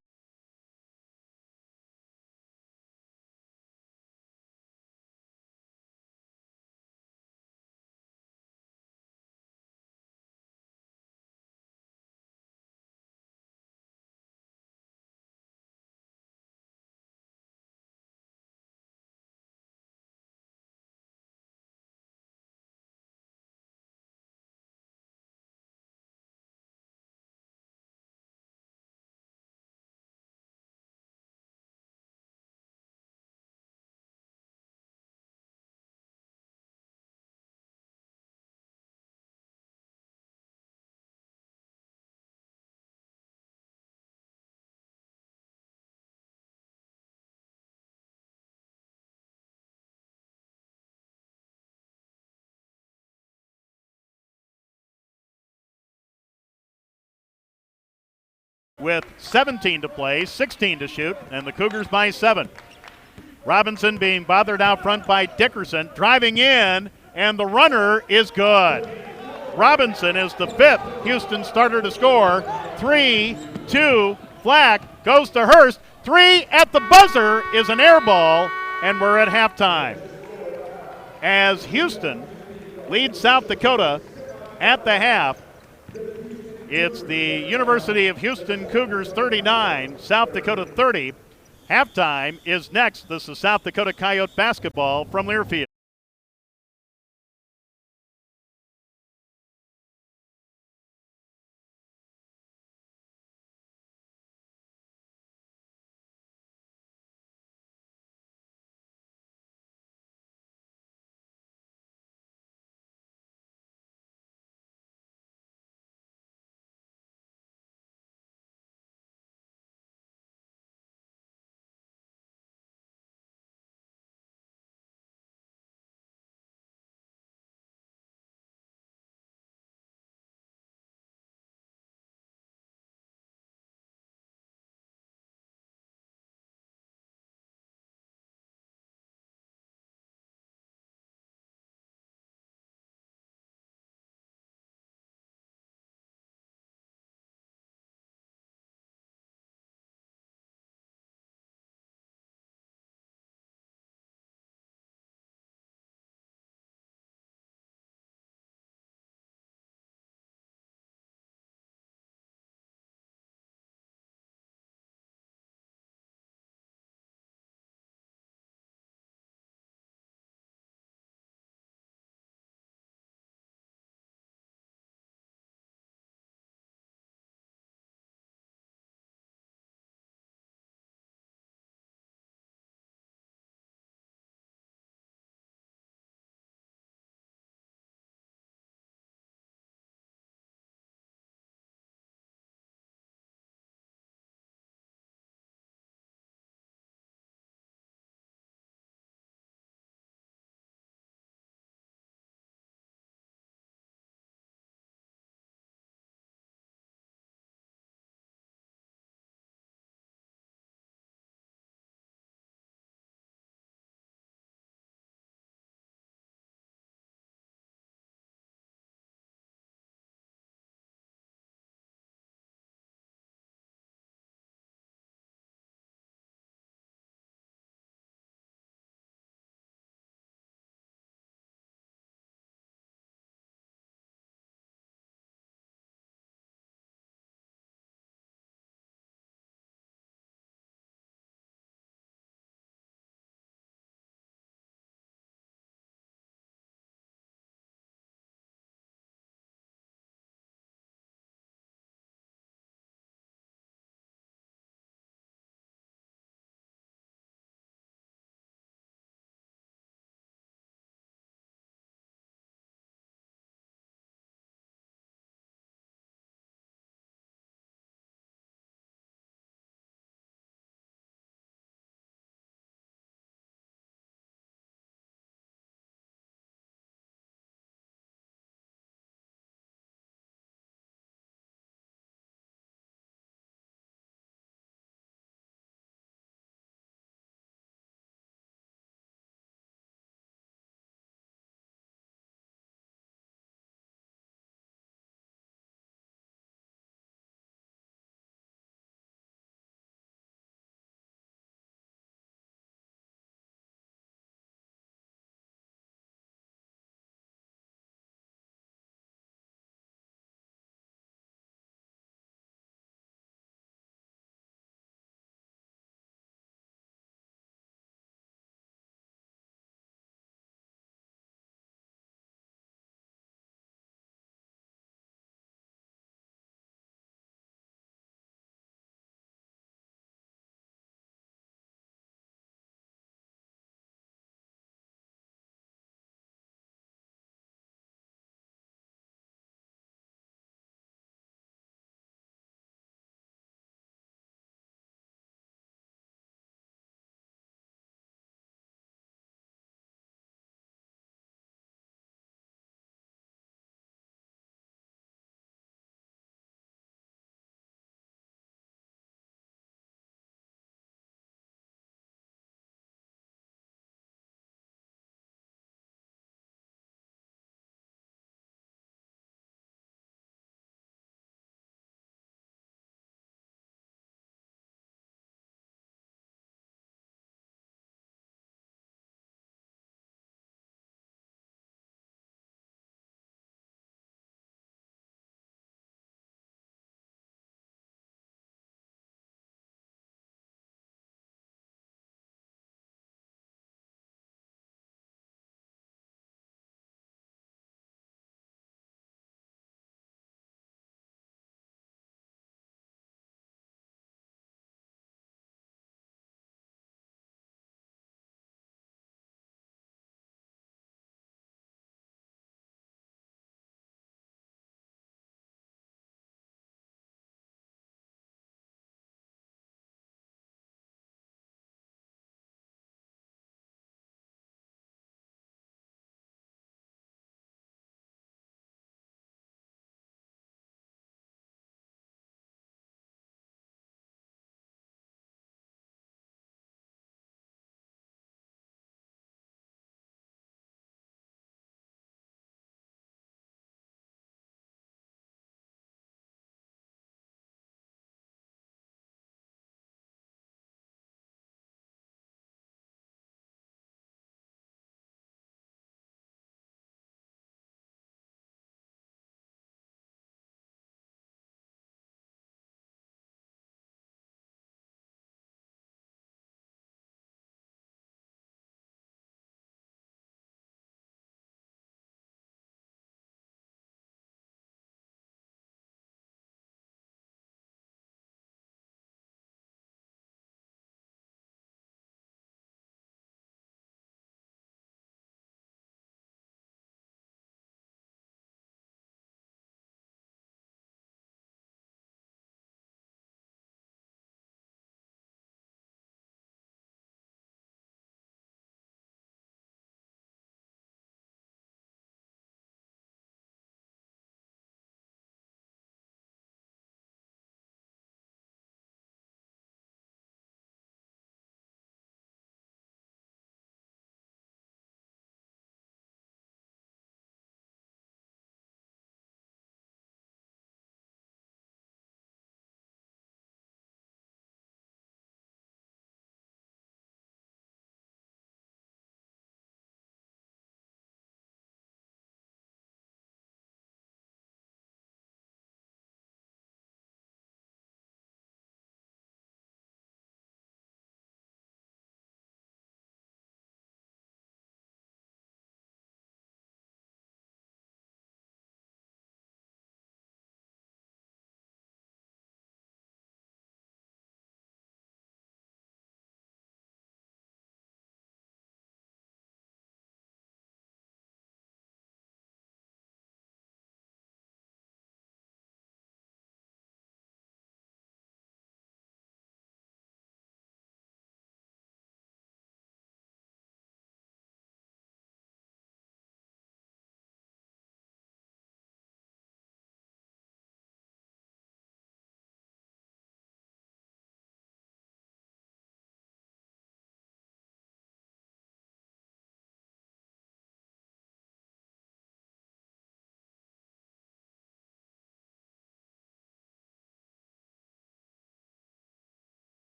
With 17 to play, 16 to shoot, and the Cougars by 7. Robinson being bothered out front by Dickerson, driving in, and the runner is good. Robinson is the 5th Houston starter to score. 3-2, Flack goes to Hurst. 3 at the buzzer is an air ball, and we're at halftime. As Houston leads South Dakota at the half, It's the University of Houston Cougars 39, South Dakota 30. Halftime is next. This is South Dakota Coyote basketball from Learfield.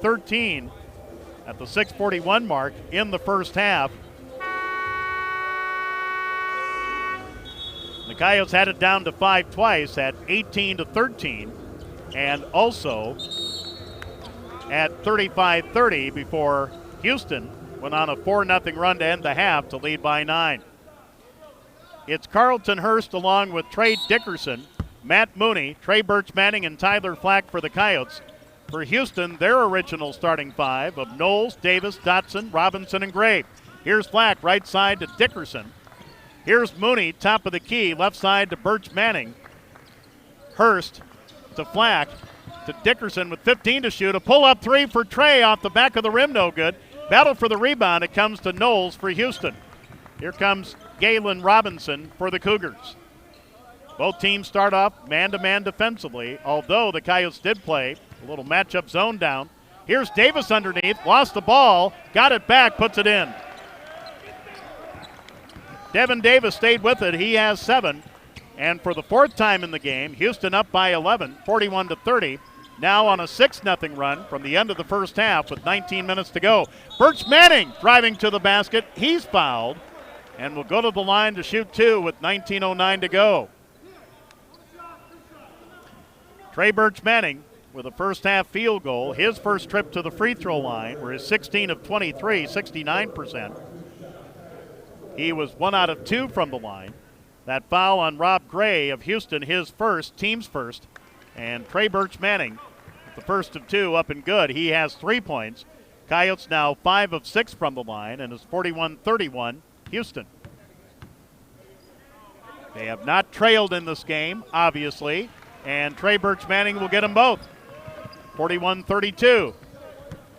13 at the 6:41 mark in the first half. The Coyotes had it down to 5 twice at 18-13 and also at 35-30 before Houston went on a 4-0 run to end the half to lead by 9. It's Carlton Hurst along with Trey Dickerson, Matt Mooney, Trey Birch Manning, and Tyler Flack for the Coyotes. For Houston, their original starting 5 of Knowles, Davis, Dotson, Robinson, and Gray. Here's Flack right side to Dickerson. Here's Mooney, top of the key, left side to Birch Manning. Hurst to Flack to Dickerson with 15 to shoot. A pull-up 3 for Trey off the back of the rim, no good. Battle for the rebound, it comes to Knowles for Houston. Here comes Galen Robinson for the Cougars. Both teams start off man-to-man defensively, although the Coyotes did play a little matchup zone down. Here's Davis underneath, lost the ball, got it back, puts it in. Devin Davis stayed with it. He has 7. And for the 4th time in the game, Houston up by 11, 41-30. Now on a 6-0 run from the end of the first half with 19 minutes to go. Birch Manning driving to the basket. He's fouled and will go to the line to shoot 2 with 19:09 to go. Trey Birch Manning with a first half field goal. His first trip to the free throw line, where he's 16 of 23, 69%. He was 1 out of 2 from the line. That foul on Rob Gray of Houston, his first, team's first. And Trey Birch Manning, the first of 2, up and good. He has 3 points. Coyotes now 5 of 6 from the line, and it's 41-31 Houston. They have not trailed in this game, obviously, and Trey Birch Manning will get them both. 41-32.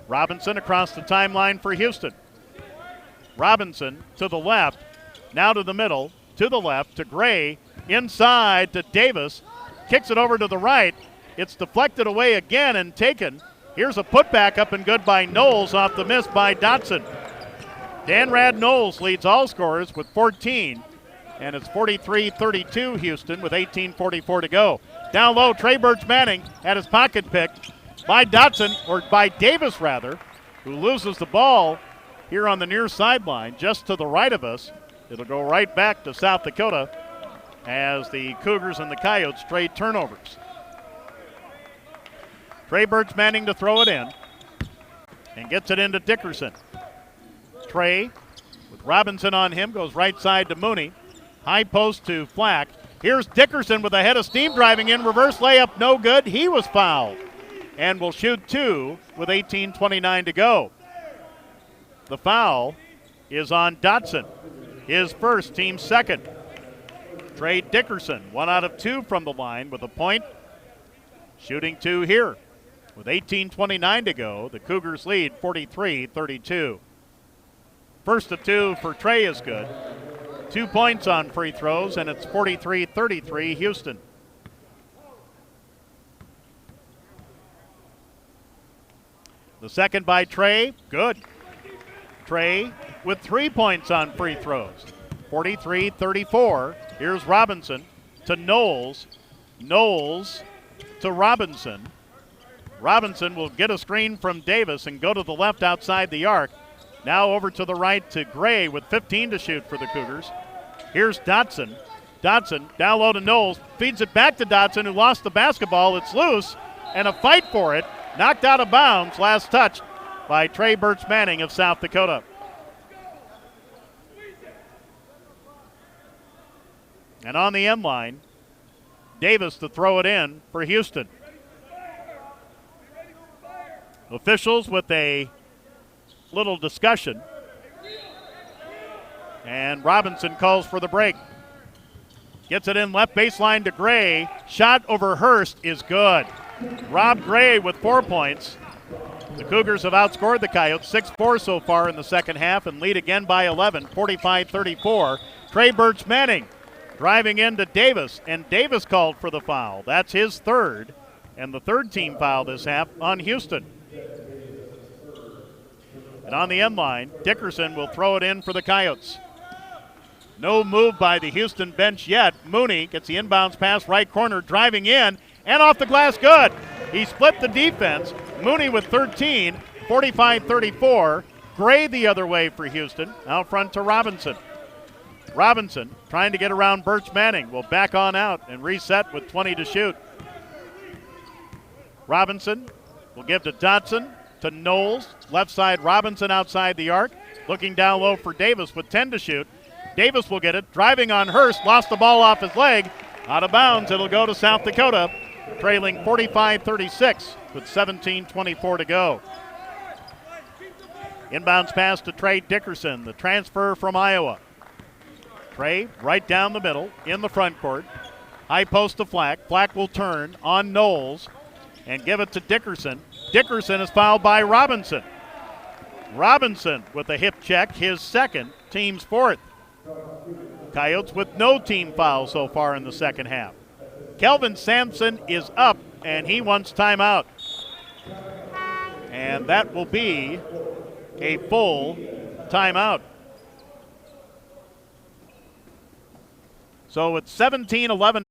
Robinson across the timeline for Houston. Robinson to the left, now to the middle, to the left, to Gray, inside to Davis, kicks it over to the right. It's deflected away again and taken. Here's a putback up and good by Knowles off the miss by Dotson. Danrad Knowles leads all scorers with 14, and it's 43-32 Houston with 18:44 to go. Down low, Trey Birch Manning had his pocket picked by Dotson, or by Davis rather, who loses the ball here on the near sideline, just to the right of us. It'll go right back to South Dakota as the Cougars and the Coyotes trade turnovers. Trey Birch Manning to throw it in and gets it into Dickerson. Trey, with Robinson on him, goes right side to Mooney. High post to Flack. Here's Dickerson with a head of steam driving in. Reverse layup, no good. He was fouled and will shoot 2 with 18:29 to go. The foul is on Dotson. His first, team second. Trey Dickerson, 1 out of 2 from the line with a point. Shooting 2 here. With 18:29 to go, the Cougars lead 43-32. First of 2 for Trey is good. 2 points on free throws, and it's 43-33 Houston. The second by Trey, good. Trey with 3 points on free throws. 43-34. Here's Robinson to Knowles. Knowles to Robinson. Robinson will get a screen from Davis and go to the left outside the arc. Now over to the right to Gray with 15 to shoot for the Cougars. Here's Dotson. Dotson down low to Knowles. Feeds it back to Dotson, who lost the basketball. It's loose, and a fight for it. Knocked out of bounds. Last touch by Trey Birch Manning of South Dakota. And on the end line, Davis to throw it in for Houston. Officials with a little discussion. And Robinson calls for the break. Gets it in left baseline to Gray. Shot over Hurst is good. Rob Gray with 4 points. The Cougars have outscored the Coyotes 6-4 so far in the second half and lead again by 11, 45-34. Trey Birch Manning driving into Davis, and Davis called for the foul. That's his third, and the third team foul this half on Houston. And on the end line, Dickerson will throw it in for the Coyotes. No move by the Houston bench yet. Mooney gets the inbounds pass right corner, driving in, and off the glass, good. He split the defense, Mooney with 13, 45-34. Gray the other way for Houston. Out front to Robinson. Robinson trying to get around Birch Manning. Will back on out and reset with 20 to shoot. Robinson will give to Dotson, to Knowles. Left side, Robinson outside the arc. Looking down low for Davis with 10 to shoot. Davis will get it. Driving on Hurst. Lost the ball off his leg. Out of bounds. It'll go to South Dakota. Trailing 45-36 with 17:24 to go. Inbounds pass to Trey Dickerson, the transfer from Iowa. Trey right down the middle in the front court. High post to Flack. Flack will turn on Knowles and give it to Dickerson. Dickerson is fouled by Robinson. Robinson with a hip check, his second, team's fourth. Coyotes with no team fouls so far in the second half. Kelvin Sampson is up, and he wants timeout. And that will be a full timeout. So it's 17-11.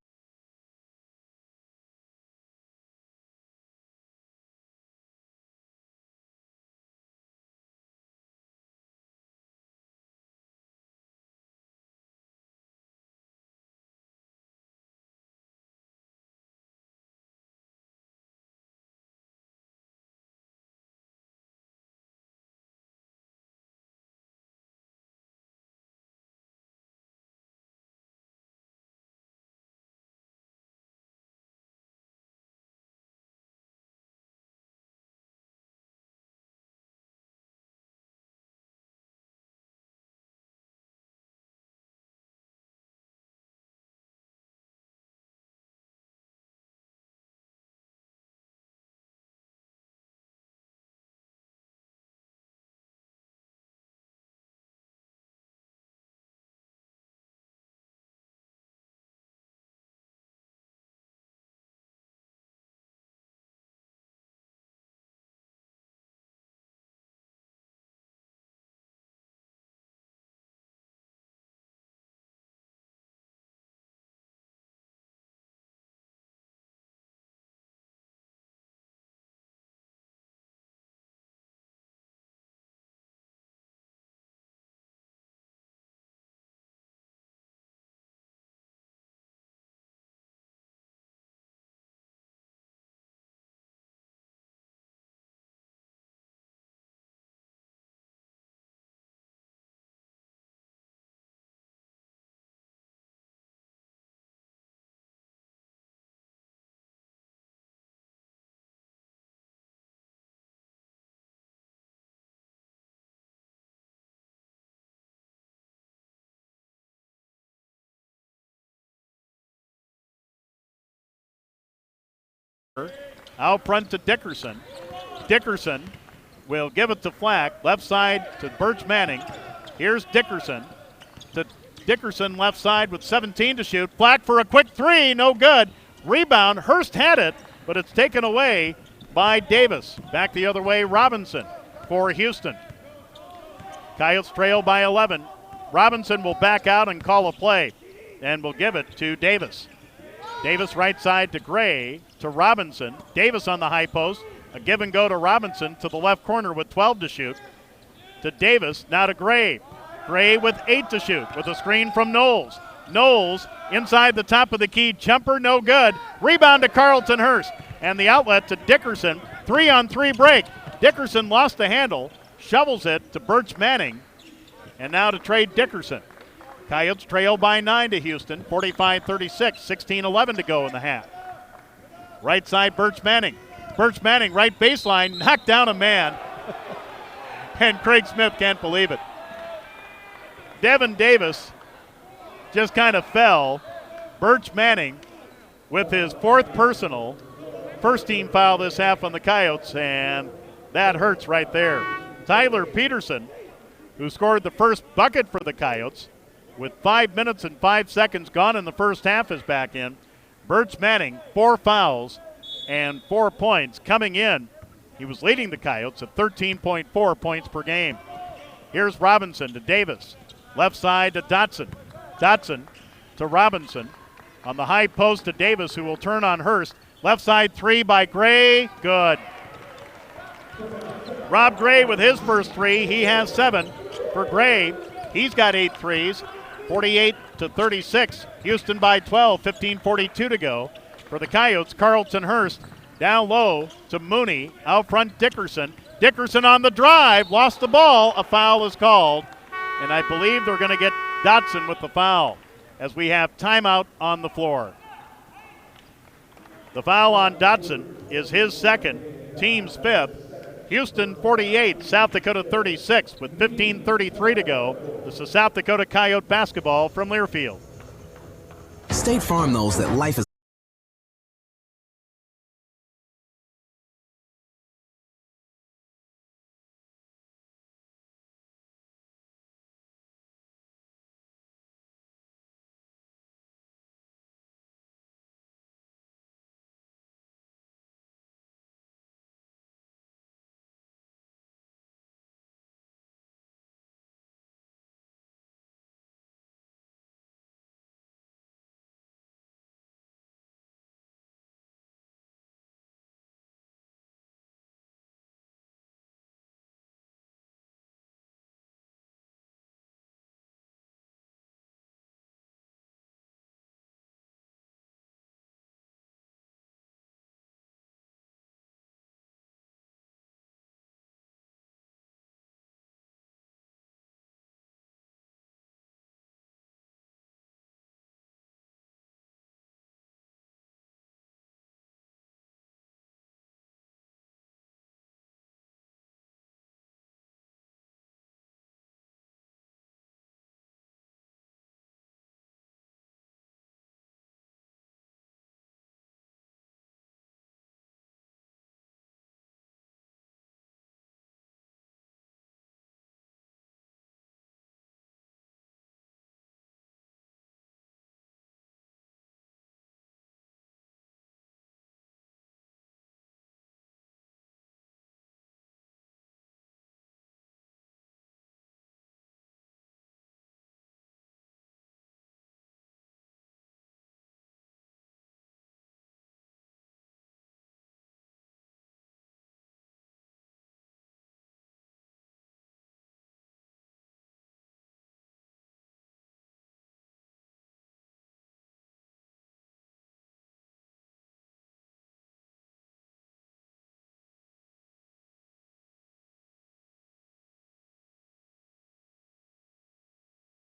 Out front to Dickerson. Dickerson will give it to Flack. Left side to Birch Manning. Here's Dickerson. To Dickerson left side with 17 to shoot. Flack for a quick three. No good. Rebound. Hurst had it, but it's taken away by Davis. Back the other way, Robinson for Houston. Coyotes trail by 11. Robinson will back out and call a play, and will give it to Davis. Davis right side to Gray, to Robinson. Davis on the high post. A give and go to Robinson to the left corner with 12 to shoot. To Davis, now to Gray. Gray with 8 to shoot with a screen from Knowles. Knowles inside the top of the key. Jumper no good. Rebound to Carlton Hurst. And the outlet to Dickerson. 3-on-3 break. Dickerson lost the handle. Shovels it to Birch Manning. And now to Trey Dickerson. Coyotes trail by 9 to Houston. 45-36. 16-11 to go in the half. Right side, Birch Manning. Birch Manning, right baseline, knocked down a man. And Craig Smith can't believe it. Devin Davis just kind of fell. Birch Manning with his fourth personal. First team foul this half on the Coyotes, and that hurts right there. Tyler Peterson, who scored the first bucket for the Coyotes, with 5 minutes and 5 seconds gone in the first half, is back in. Birch Manning, 4 fouls and 4 points. Coming in, he was leading the Coyotes at 13.4 points per game. Here's Robinson to Davis. Left side to Dotson. Dotson to Robinson. On the high post to Davis, who will turn on Hurst. Left side three by Gray. Good. Rob Gray with his first three. He has 7. For Gray, he's got 8 threes. 48-36. Houston by 12. 15:42 to go. For the Coyotes, Carlton Hurst down low to Mooney. Out front, Dickerson. Dickerson on the drive. Lost the ball. A foul is called. And I believe they're going to get Dotson with the foul as we have timeout on the floor. The foul on Dotson is his second, team's 5th. Houston 48, South Dakota 36 with 15:33 to go. This is South Dakota Coyote basketball from Learfield. State Farm knows that life is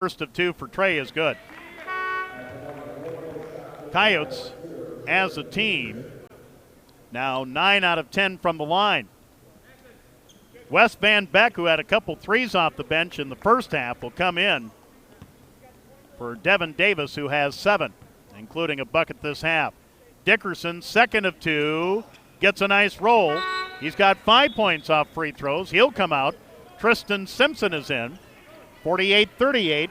First of 2 for Trey is good. Coyotes, as a team, now 9 out of 10 from the line. Wes Van Beck, who had a couple threes off the bench in the first half, will come in for Devin Davis, who has 7, including a bucket this half. Dickerson, second of 2, gets a nice roll. He's got 5 points off free throws. He'll come out. Tristan Simpson is in. 48-38,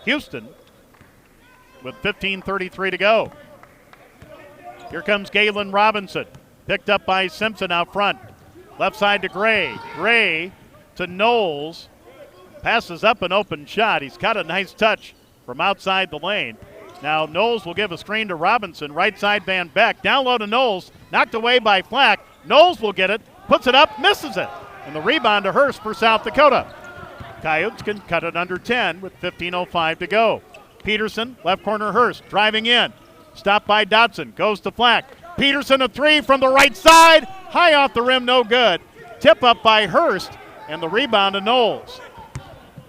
Houston with 15:33 to go. Here comes Galen Robinson, picked up by Simpson out front. Left side to Gray. Gray to Knowles. Passes up an open shot. He's got a nice touch from outside the lane. Now Knowles will give a screen to Robinson. Right side Van Beck. Down low to Knowles. Knocked away by Flack. Knowles will get it. Puts it up. Misses it. And the rebound to Hurst for South Dakota. Coyotes can cut it under 10 with 15:05 to go. Peterson, left corner Hurst, driving in. Stopped by Dotson. Goes to Flack. Peterson a 3 from the right side. High off the rim, no good. Tip up by Hurst. And the rebound to Knowles.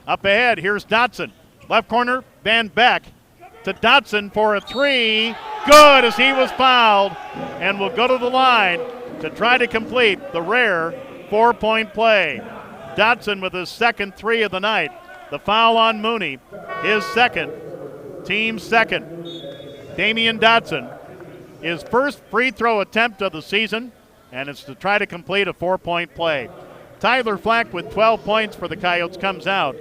Up ahead, here's Dotson. Left corner, Van Beck to Dotson for a 3. Good, as he was fouled. And will go to the line to try to complete the rare 4-point play. Dotson with his second 3 of the night. The foul on Mooney, his second, team second. Damian Dotson, his first free throw attempt of the season, and it's to try to complete a 4-point play. Tyler Flack with 12 points for the Coyotes comes out.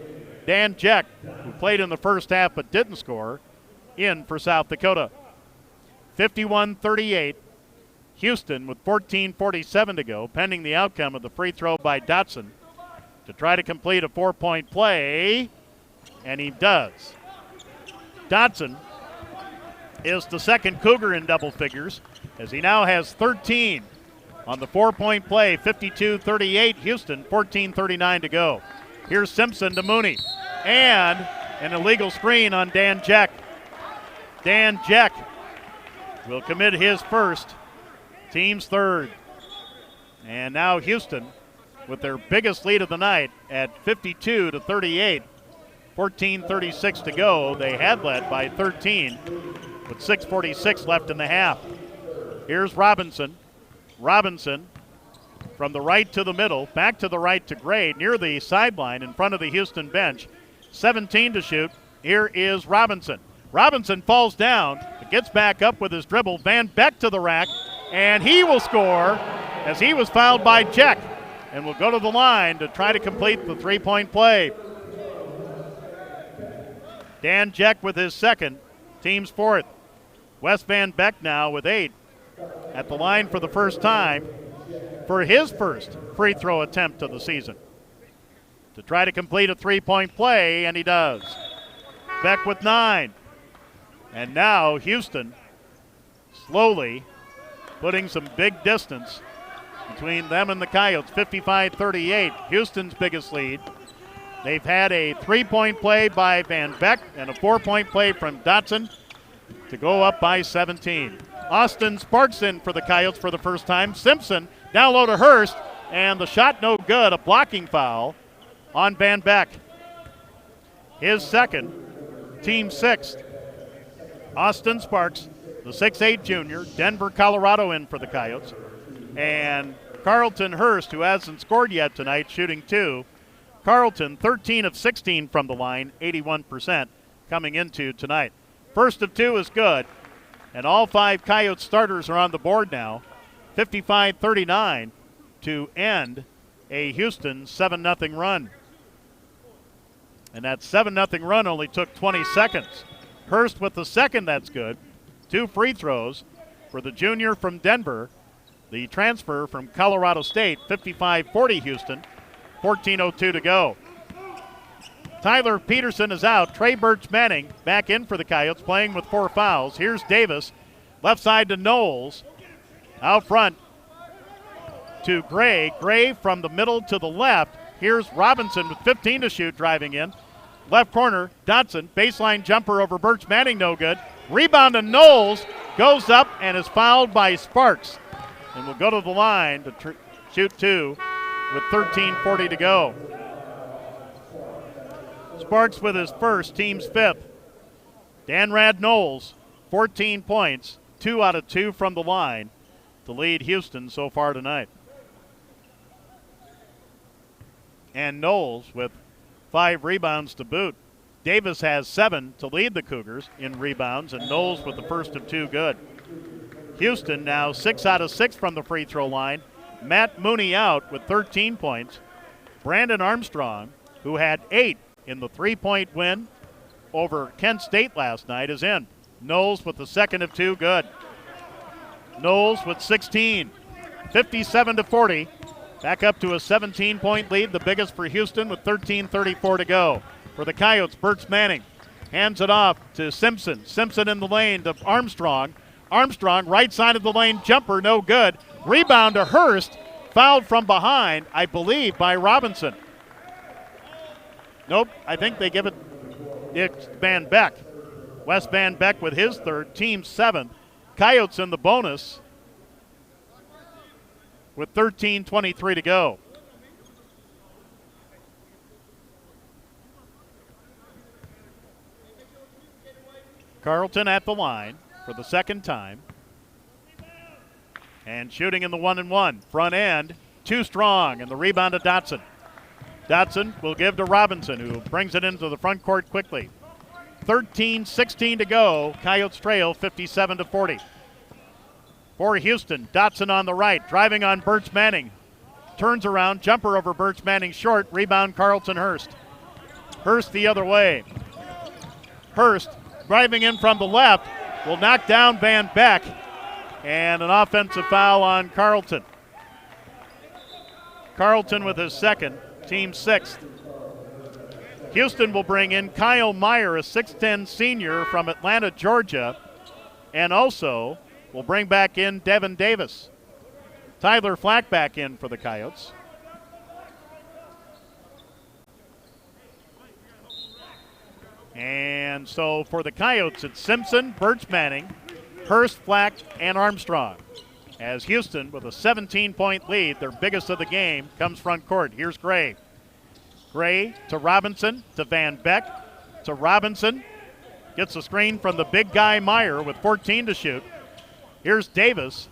Dan Jeck, who played in the first half but didn't score, in for South Dakota. 51-38. Houston with 14:47 to go, pending the outcome of the free throw by Dotson, to try to complete a 4-point play, and he does. Dotson is the second Cougar in double figures, as he now has 13 On the 4-point play, 52-38 Houston, 14:39 to go. Here's Simpson to Mooney. And an illegal screen on Dan Jeck. Dan Jeck will commit his first, team's third. And now Houston with their biggest lead of the night at 52-38. 14:36 to go. They had led by 13 with 6:46 left in the half. Here's Robinson. Robinson from the right to the middle, back to the right to Gray, near the sideline in front of the Houston bench. 17 to shoot. Here is Robinson. Robinson falls down, but gets back up with his dribble. Van Beck to the rack, and he will score as he was fouled by Jeck and will go to the line to try to complete the three-point play. Dan Jeck with his second, team's fourth. Wes Van Beck now with 8 at the line for the first time for his first free throw attempt of the season to try to complete a three-point play, and he does. Beck with 9. And now Houston slowly putting some big distance between them and the Coyotes. 55-38, Houston's biggest lead. They've had a 3-point play by Van Beck and a 4-point play from Dotson to go up by 17. Austin Sparks in for the Coyotes for the first time. Simpson down low to Hurst, and the shot no good. A blocking foul on Van Beck. His second, team sixth. Austin Sparks, the 6'8 junior, Denver, Colorado in for the Coyotes. And Carlton Hurst, who hasn't scored yet tonight, shooting 2. Carlton, 13 of 16 from the line, 81% coming into tonight. First of 2 is good, and all 5 Coyote starters are on the board now. 55-39 to end a Houston 7-0 run. And that 7-0 run only took 20 seconds. Hurst with the second, that's good. 2 free throws for the junior from Denver, the transfer from Colorado State. 55-40 Houston, 14:02 to go. Tyler Peterson is out. Trey Birch Manning back in for the Coyotes, playing with 4 fouls. Here's Davis, left side to Knowles. Out front to Gray. Gray from the middle to the left. Here's Robinson with 15 to shoot, driving in. Left corner, Dotson, baseline jumper over Birch Manning, no good. Rebound to Knowles, goes up and is fouled by Sparks. And will go to the line to shoot 2 with 13:40 to go. Sparks with his first, team's 5th. Danrad Knowles, 14 points, 2 out of 2 from the line to lead Houston so far tonight. And Knowles with 5 rebounds to boot. Davis has 7 to lead the Cougars in rebounds, and Knowles with the first of 2 good. Houston now 6 out of 6 from the free throw line. Matt Mooney out with 13 points. Brandon Armstrong, who had 8 in the 3-point win over Kent State last night, is in. Knowles with the second of 2 good. Knowles with 16. 57-40. Back up to a 17-point lead, the biggest for Houston, with 13:34 to go. For the Coyotes, Birch Manning hands it off to Simpson. Simpson in the lane to Armstrong. Armstrong, right side of the lane, jumper, no good. Rebound to Hurst, fouled from behind, I believe, by Robinson. Nope, I think they give it's Van Beck. Wes Van Beck with his third, team 7th. Coyotes in the bonus with 13:23 to go. Carlton at the line for the second time. And shooting in the 1-and-1. Front end, too strong, and the rebound to Dotson. Dotson will give to Robinson, who brings it into the front court quickly. 13:16 to go. Coyotes trail 57-40. For Houston, Dotson on the right, driving on Birch Manning. Turns around, jumper over Birch Manning, short, rebound Carlton Hurst. Hurst the other way. Hurst driving in from the left, will knock down Van Beck, and an offensive foul on Carlton. Carlton with his second, team 6th. Houston will bring in Kyle Meyer, a 6'10 senior from Atlanta, Georgia, and also will bring back in Devin Davis. Tyler Flack back in for the Coyotes. And so for the Coyotes, it's Simpson, Birch Manning, Hurst, Flack, and Armstrong. As Houston, with a 17-point lead, their biggest of the game, comes front court. Here's Gray. Gray to Robinson, to Van Beck, to Robinson. Gets a screen from the big guy Meyer with 14 to shoot. Here's Davis.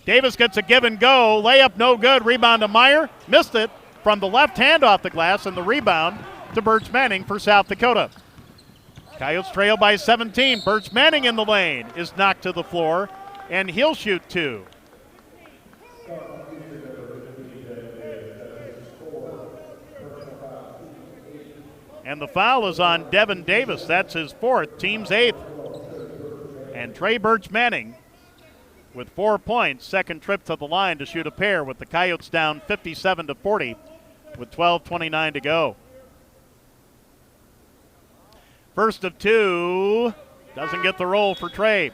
Davis gets a give and go. Layup no good. Rebound to Meyer. Missed it from the left hand off the glass, and the rebound to Birch Manning for South Dakota. Coyotes trail by 17. Birch Manning in the lane is knocked to the floor, and he'll shoot two. And the foul is on Devin Davis. That's his fourth, team's eighth. And Trey Birch Manning with 4 points, second trip to the line to shoot a pair with the Coyotes down 57-40 with 12:29 to go. First of two, doesn't get the roll for Trey.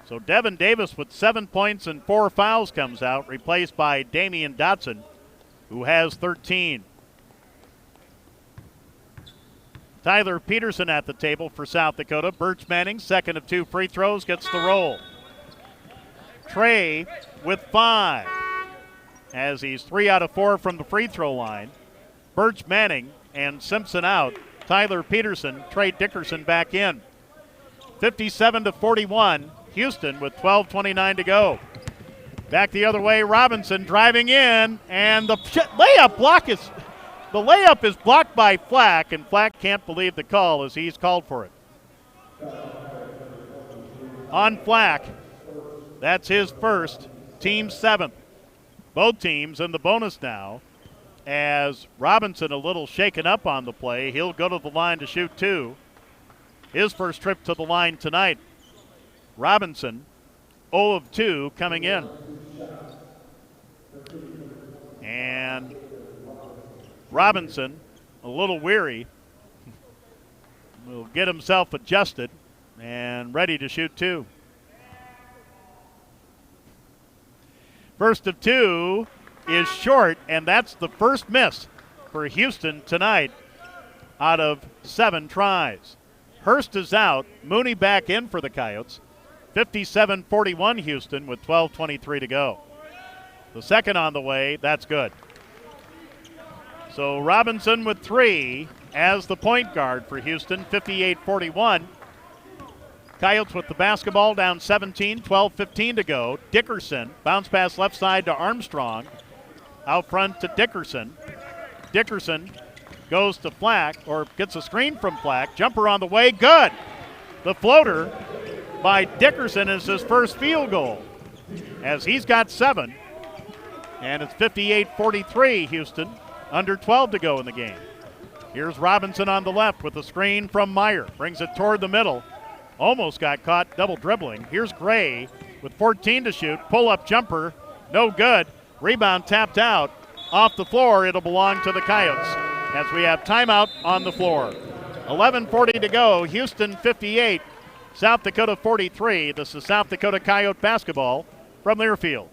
So Devin Davis with 7 points and 4 fouls comes out, replaced by Damian Dotson, who has 13. Tyler Peterson at the table for South Dakota. Birch Manning, second of 2 free throws, gets the roll. Trey with 5, as he's 3 out of 4 from the free throw line. Birch Manning and Simpson out. Tyler Peterson, Trey Dickerson back in. 57-41, Houston with 12:29 to go. Back the other way, Robinson driving in, and the layup is blocked by Flack, and Flack can't believe the call as he's called for it. On Flack, that's his first, team 7th. Both teams in the bonus now. As Robinson a little shaken up on the play, he'll go to the line to shoot 2. His first trip to the line tonight. Robinson, 0 of 2 coming in. And Robinson, a little weary, will get himself adjusted and ready to shoot 2. First of 2 is short, and that's the first miss for Houston tonight out of 7 tries. Hurst is out. Mooney back in for the Coyotes. 57-41 Houston with 12:23 to go. The second on the way, that's good. So Robinson with 3 as the point guard for Houston, 58-41. Coyotes with the basketball down 17, 12:15 to go. Dickerson, bounce pass left side to Armstrong. Out front to Dickerson. Dickerson goes to Flack, or gets a screen from Flack. Jumper on the way, good. The floater by Dickerson is his first field goal, as he's got 7. And it's 58-43 Houston, under 12 to go in the game. Here's Robinson on the left with a screen from Meyer. Brings it toward the middle. Almost got caught double dribbling. Here's Gray with 14 to shoot. Pull-up jumper, no good. Rebound tapped out. Off the floor, it'll belong to the Coyotes as we have timeout on the floor. 11:40 to go. Houston 58, South Dakota 43. This is South Dakota Coyote basketball from Learfield.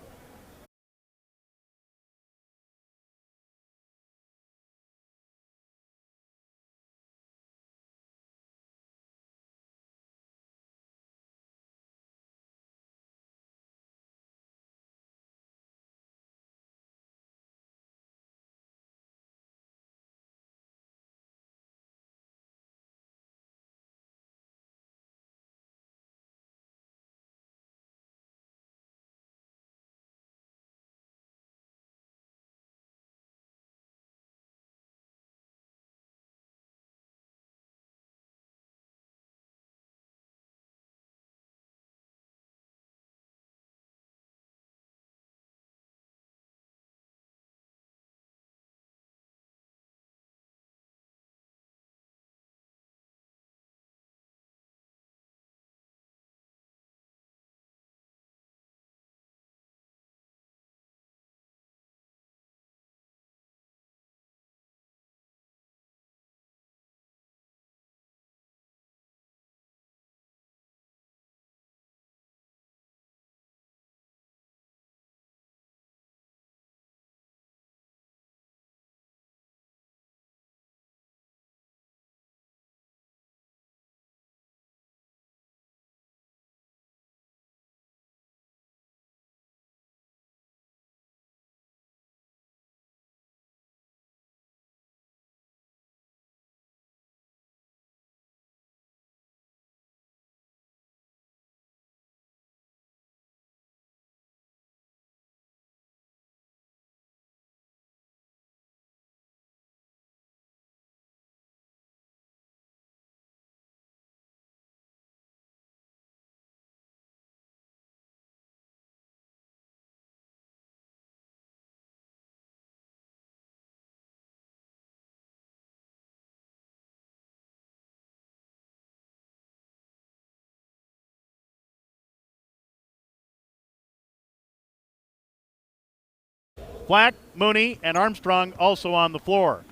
Flack, Mooney, and Armstrong also on the floor.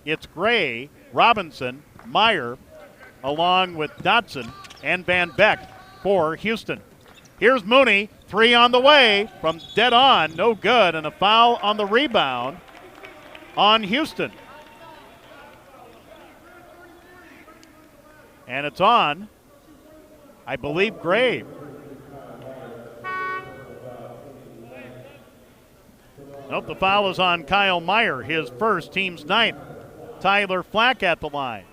It's Gray, Robinson, Meyer, along with Dotson and Van Beck for Houston. Here's Mooney, 3 on the way from dead on, no good, and a foul on the rebound on Houston. And it's on, I believe, Gray. Nope, the foul is on Kyle Meyer, his first, team's 9th. Tyler Flack at the line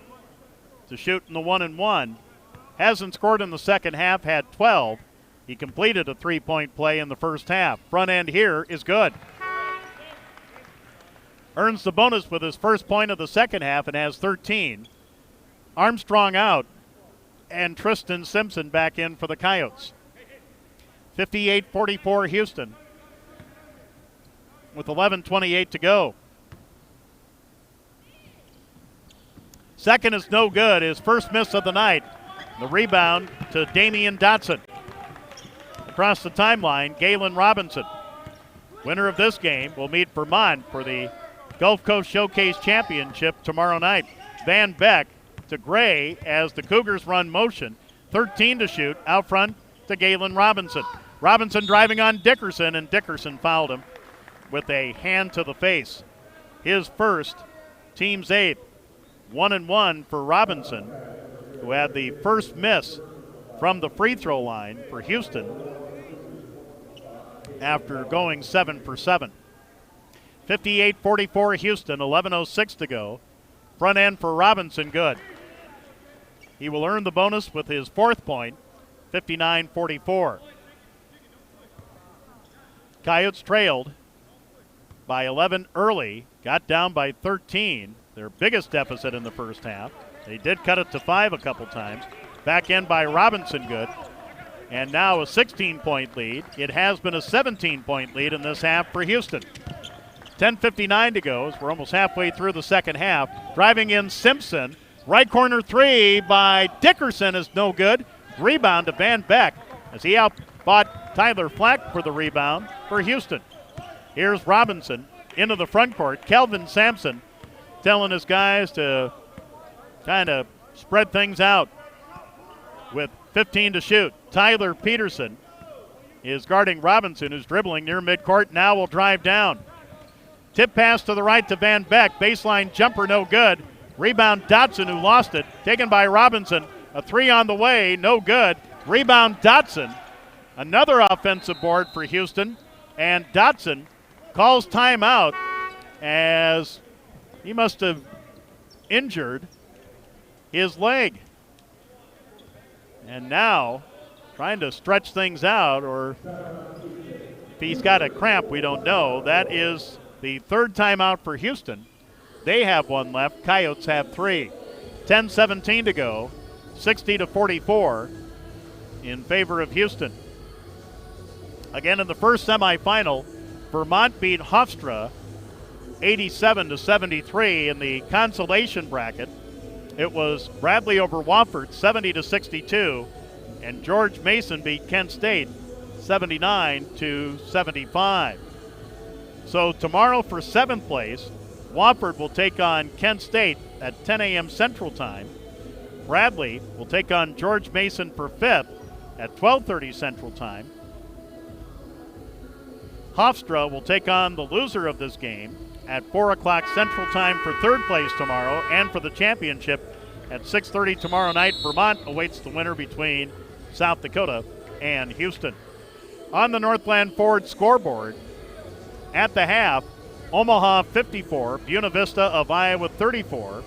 to shoot in the 1-and-1. Hasn't scored in the second half, had 12. He completed a 3-point play in the first half. Front end here is good. Earns the bonus with his first point of the second half and has 13. Armstrong out, and Tristan Simpson back in for the Coyotes. 58-44 Houston with 11:28 to go. Second is no good, his first miss of the night. The rebound to Damian Dotson. Across the timeline, Galen Robinson. Winner of this game will meet Vermont for the Gulf Coast Showcase Championship tomorrow night. Van Beck to Gray as the Cougars run motion. 13 to shoot, out front to Galen Robinson. Robinson driving on Dickerson, and Dickerson fouled him with a hand to the face. His first, team's 8th. 1-and-1 for Robinson, who had the first miss from the free throw line for Houston after going 7 for 7. 58-44 Houston, 11:06 to go. Front end for Robinson, good. He will earn the bonus with his 4th point, 59-44. Coyotes trailed by 11 early, got down by 13, their biggest deficit in the first half. They did cut it to 5 a couple times. Back end by Robinson, good. And now a 16-point lead. It has been a 17-point lead in this half for Houston. 10:59 to go as we're almost halfway through the second half. Driving in Simpson. Right corner 3 by Dickerson is no good. Rebound to Van Beck as he outfought Tyler Flack for the rebound for Houston. Here's Robinson into the front court. Kelvin Sampson telling his guys to kind of spread things out with 15 to shoot. Tyler Peterson is guarding Robinson, who's dribbling near midcourt. Now will drive down. Tip pass to the right to Van Beck. Baseline jumper, no good. Rebound Dotson, who lost it. Taken by Robinson. A 3 on the way, no good. Rebound Dotson. Another offensive board for Houston. And Dotson calls timeout as he must have injured his leg. And now trying to stretch things out, or if he's got a cramp, we don't know. That is the 3rd timeout for Houston. They have 1 left. Coyotes have 3. 10:17 to go. 60-44 in favor of Houston. Again, in the first semifinal, Vermont beat Hofstra 87-73. In the consolation bracket, it was Bradley over Wofford 70-62, and George Mason beat Kent State 79-75. So tomorrow for 7th place, Wofford will take on Kent State at 10 a.m. Central Time. Bradley will take on George Mason for 5th at 12:30 Central Time. Hofstra will take on the loser of this game at 4 o'clock Central Time for 3rd place tomorrow, and for the championship at 6:30 tomorrow night. Vermont awaits the winner between South Dakota and Houston. On the Northland Ford scoreboard, at the half, Omaha 54, Buena Vista of Iowa 34.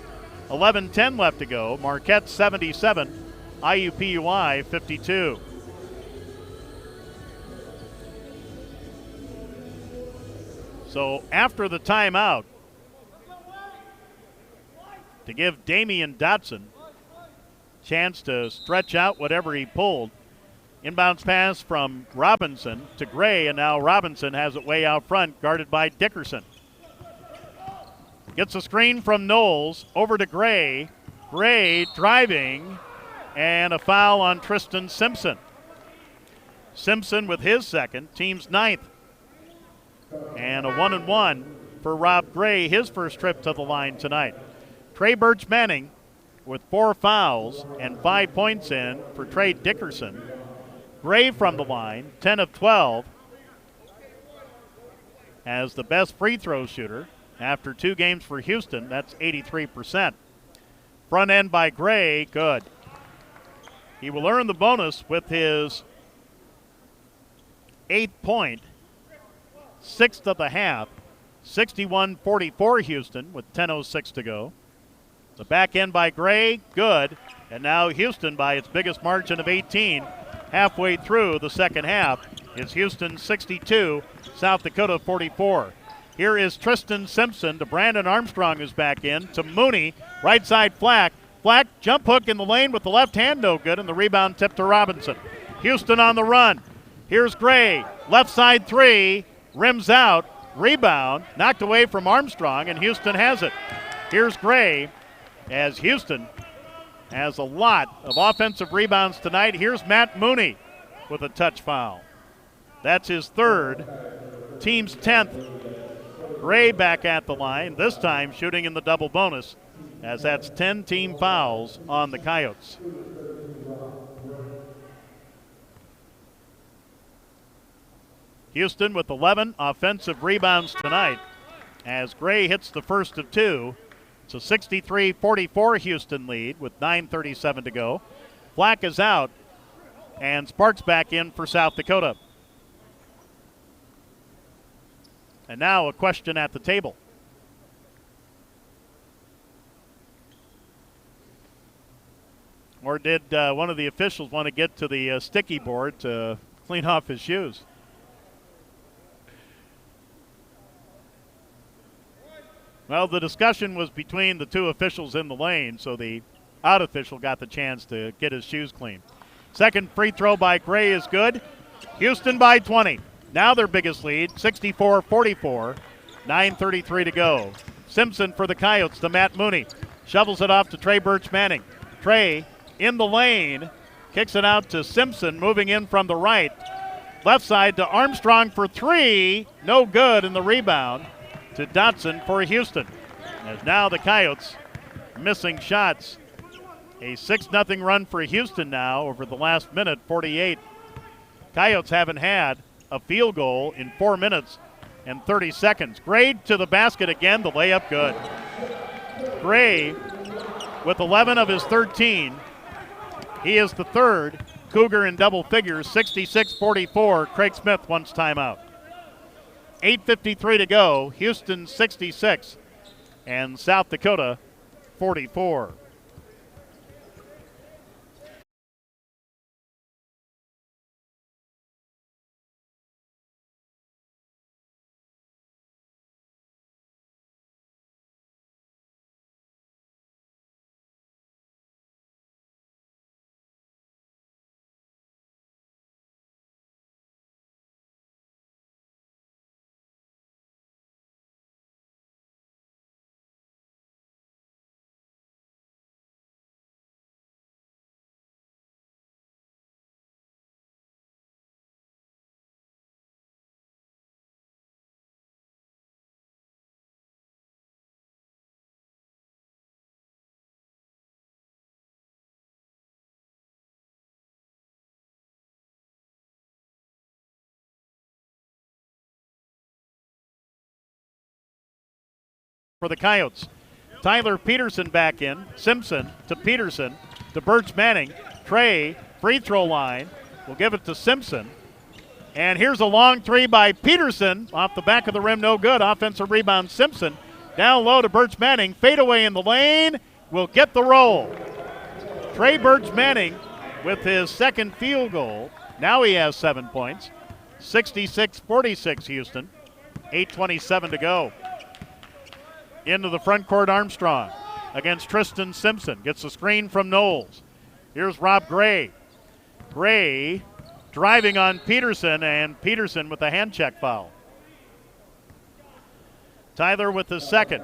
11:10 left to go. Marquette 77, IUPUI 52. So after the timeout, to give Damian Dotson chance to stretch out whatever he pulled. Inbounds pass from Robinson to Gray, and now Robinson has it way out front, guarded by Dickerson. Gets a screen from Knowles, over to Gray. Gray driving, and a foul on Tristan Simpson. Simpson with his 2nd, team's 9th. And a 1-1 for Rob Gray, his first trip to the line tonight. Trey Birch Manning with 4 fouls and 5 points in for Trey Dickerson. Gray from the line, 10 of 12, as the best free throw shooter. After 2 games for Houston, that's 83%. Front end by Gray, good. He will earn the bonus with his 8th point, 6th of the half. 61-44 Houston with 10:06 to go. The back end by Gray, good. And now Houston by its biggest margin of 18. Halfway through the second half, it's Houston 62, South Dakota 44. Here is Tristan Simpson to Brandon Armstrong, who's back in, to Mooney, right side Flack. Flack, jump hook in the lane with the left hand, no good, and the rebound tip to Robinson. Houston on the run. Here's Gray, left side 3, rims out, rebound, knocked away from Armstrong, and Houston has it. Here's Gray, as Houston has a lot of offensive rebounds tonight. Here's Matt Mooney with a touch foul. That's his 3rd, team's 10th. Gray back at the line, this time shooting in the double bonus, as that's 10 team fouls on the Coyotes. Houston with 11 offensive rebounds tonight, as Gray hits the first of 2. It's a 63-44 Houston lead with 9:37 to go. Flack is out, and Sparks back in for South Dakota. And now a question at the table. Or did one of the officials want to get to the sticky board to clean off his shoes? Well, the discussion was between the 2 officials in the lane, so the out official got the chance to get his shoes clean. Second free throw by Gray is good. Houston by 20. Now their biggest lead, 64-44, 9:33 to go. Simpson for the Coyotes to Matt Mooney. Shovels it off to Trey Birch Manning. Trey in the lane, kicks it out to Simpson, moving in from the right. Left side to Armstrong for 3, no good, in the rebound to Dotson for Houston. As now the Coyotes missing shots. A 6-0 run for Houston now over the last minute, 48. Coyotes haven't had a field goal in 4 minutes and 30 seconds. Gray to the basket again, the layup good. Gray with 11 of his 13. He is the 3rd Cougar in double figures, 66-44. Craig Smith wants timeout. 8:53 to go. Houston 66 and South Dakota 44. For the Coyotes, Tyler Peterson back in. Simpson to Peterson to Birch Manning. Trey, free throw line, will give it to Simpson. And here's a long 3 by Peterson. Off the back of the rim, no good. Offensive rebound, Simpson. Down low to Birch Manning. Fade away in the lane. Will get the roll. Trey Birch Manning with his 2nd field goal. Now he has 7 points. 66-46 Houston. 8:27 to go. Into the front court, Armstrong against Tristan Simpson. Gets the screen from Knowles. Here's Rob Gray. Gray driving on Peterson, and Peterson with a hand check foul. Tyler with his 2nd.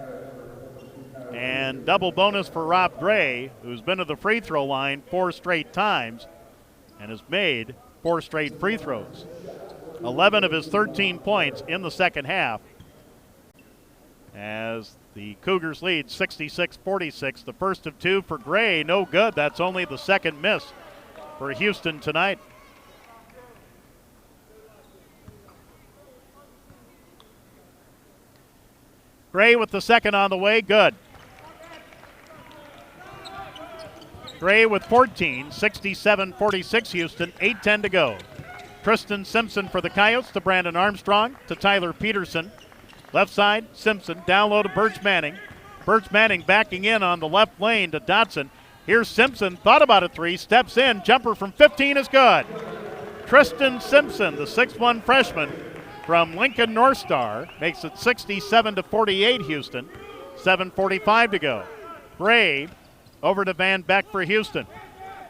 And double bonus for Rob Gray, who's been to the free throw line 4 straight times and has made 4 straight free throws. 11 of his 13 points in the second half, as the Cougars lead 66-46. The first of two for Gray, no good. That's only the second miss for Houston tonight. Gray with the second on the way, good. Gray with 14, 67-46 Houston, 8:10 to go. Tristan Simpson for the Coyotes to Brandon Armstrong to Tyler Peterson. Left side, Simpson, down low to Birch Manning. Birch Manning backing in on the left lane to Dotson. Here's Simpson, thought about a three, steps in, jumper from 15 is good. Tristan Simpson, the 6'1 freshman from Lincoln North Star, makes it 67-48 Houston, 7:45 to go. Gray over to Van Beck for Houston.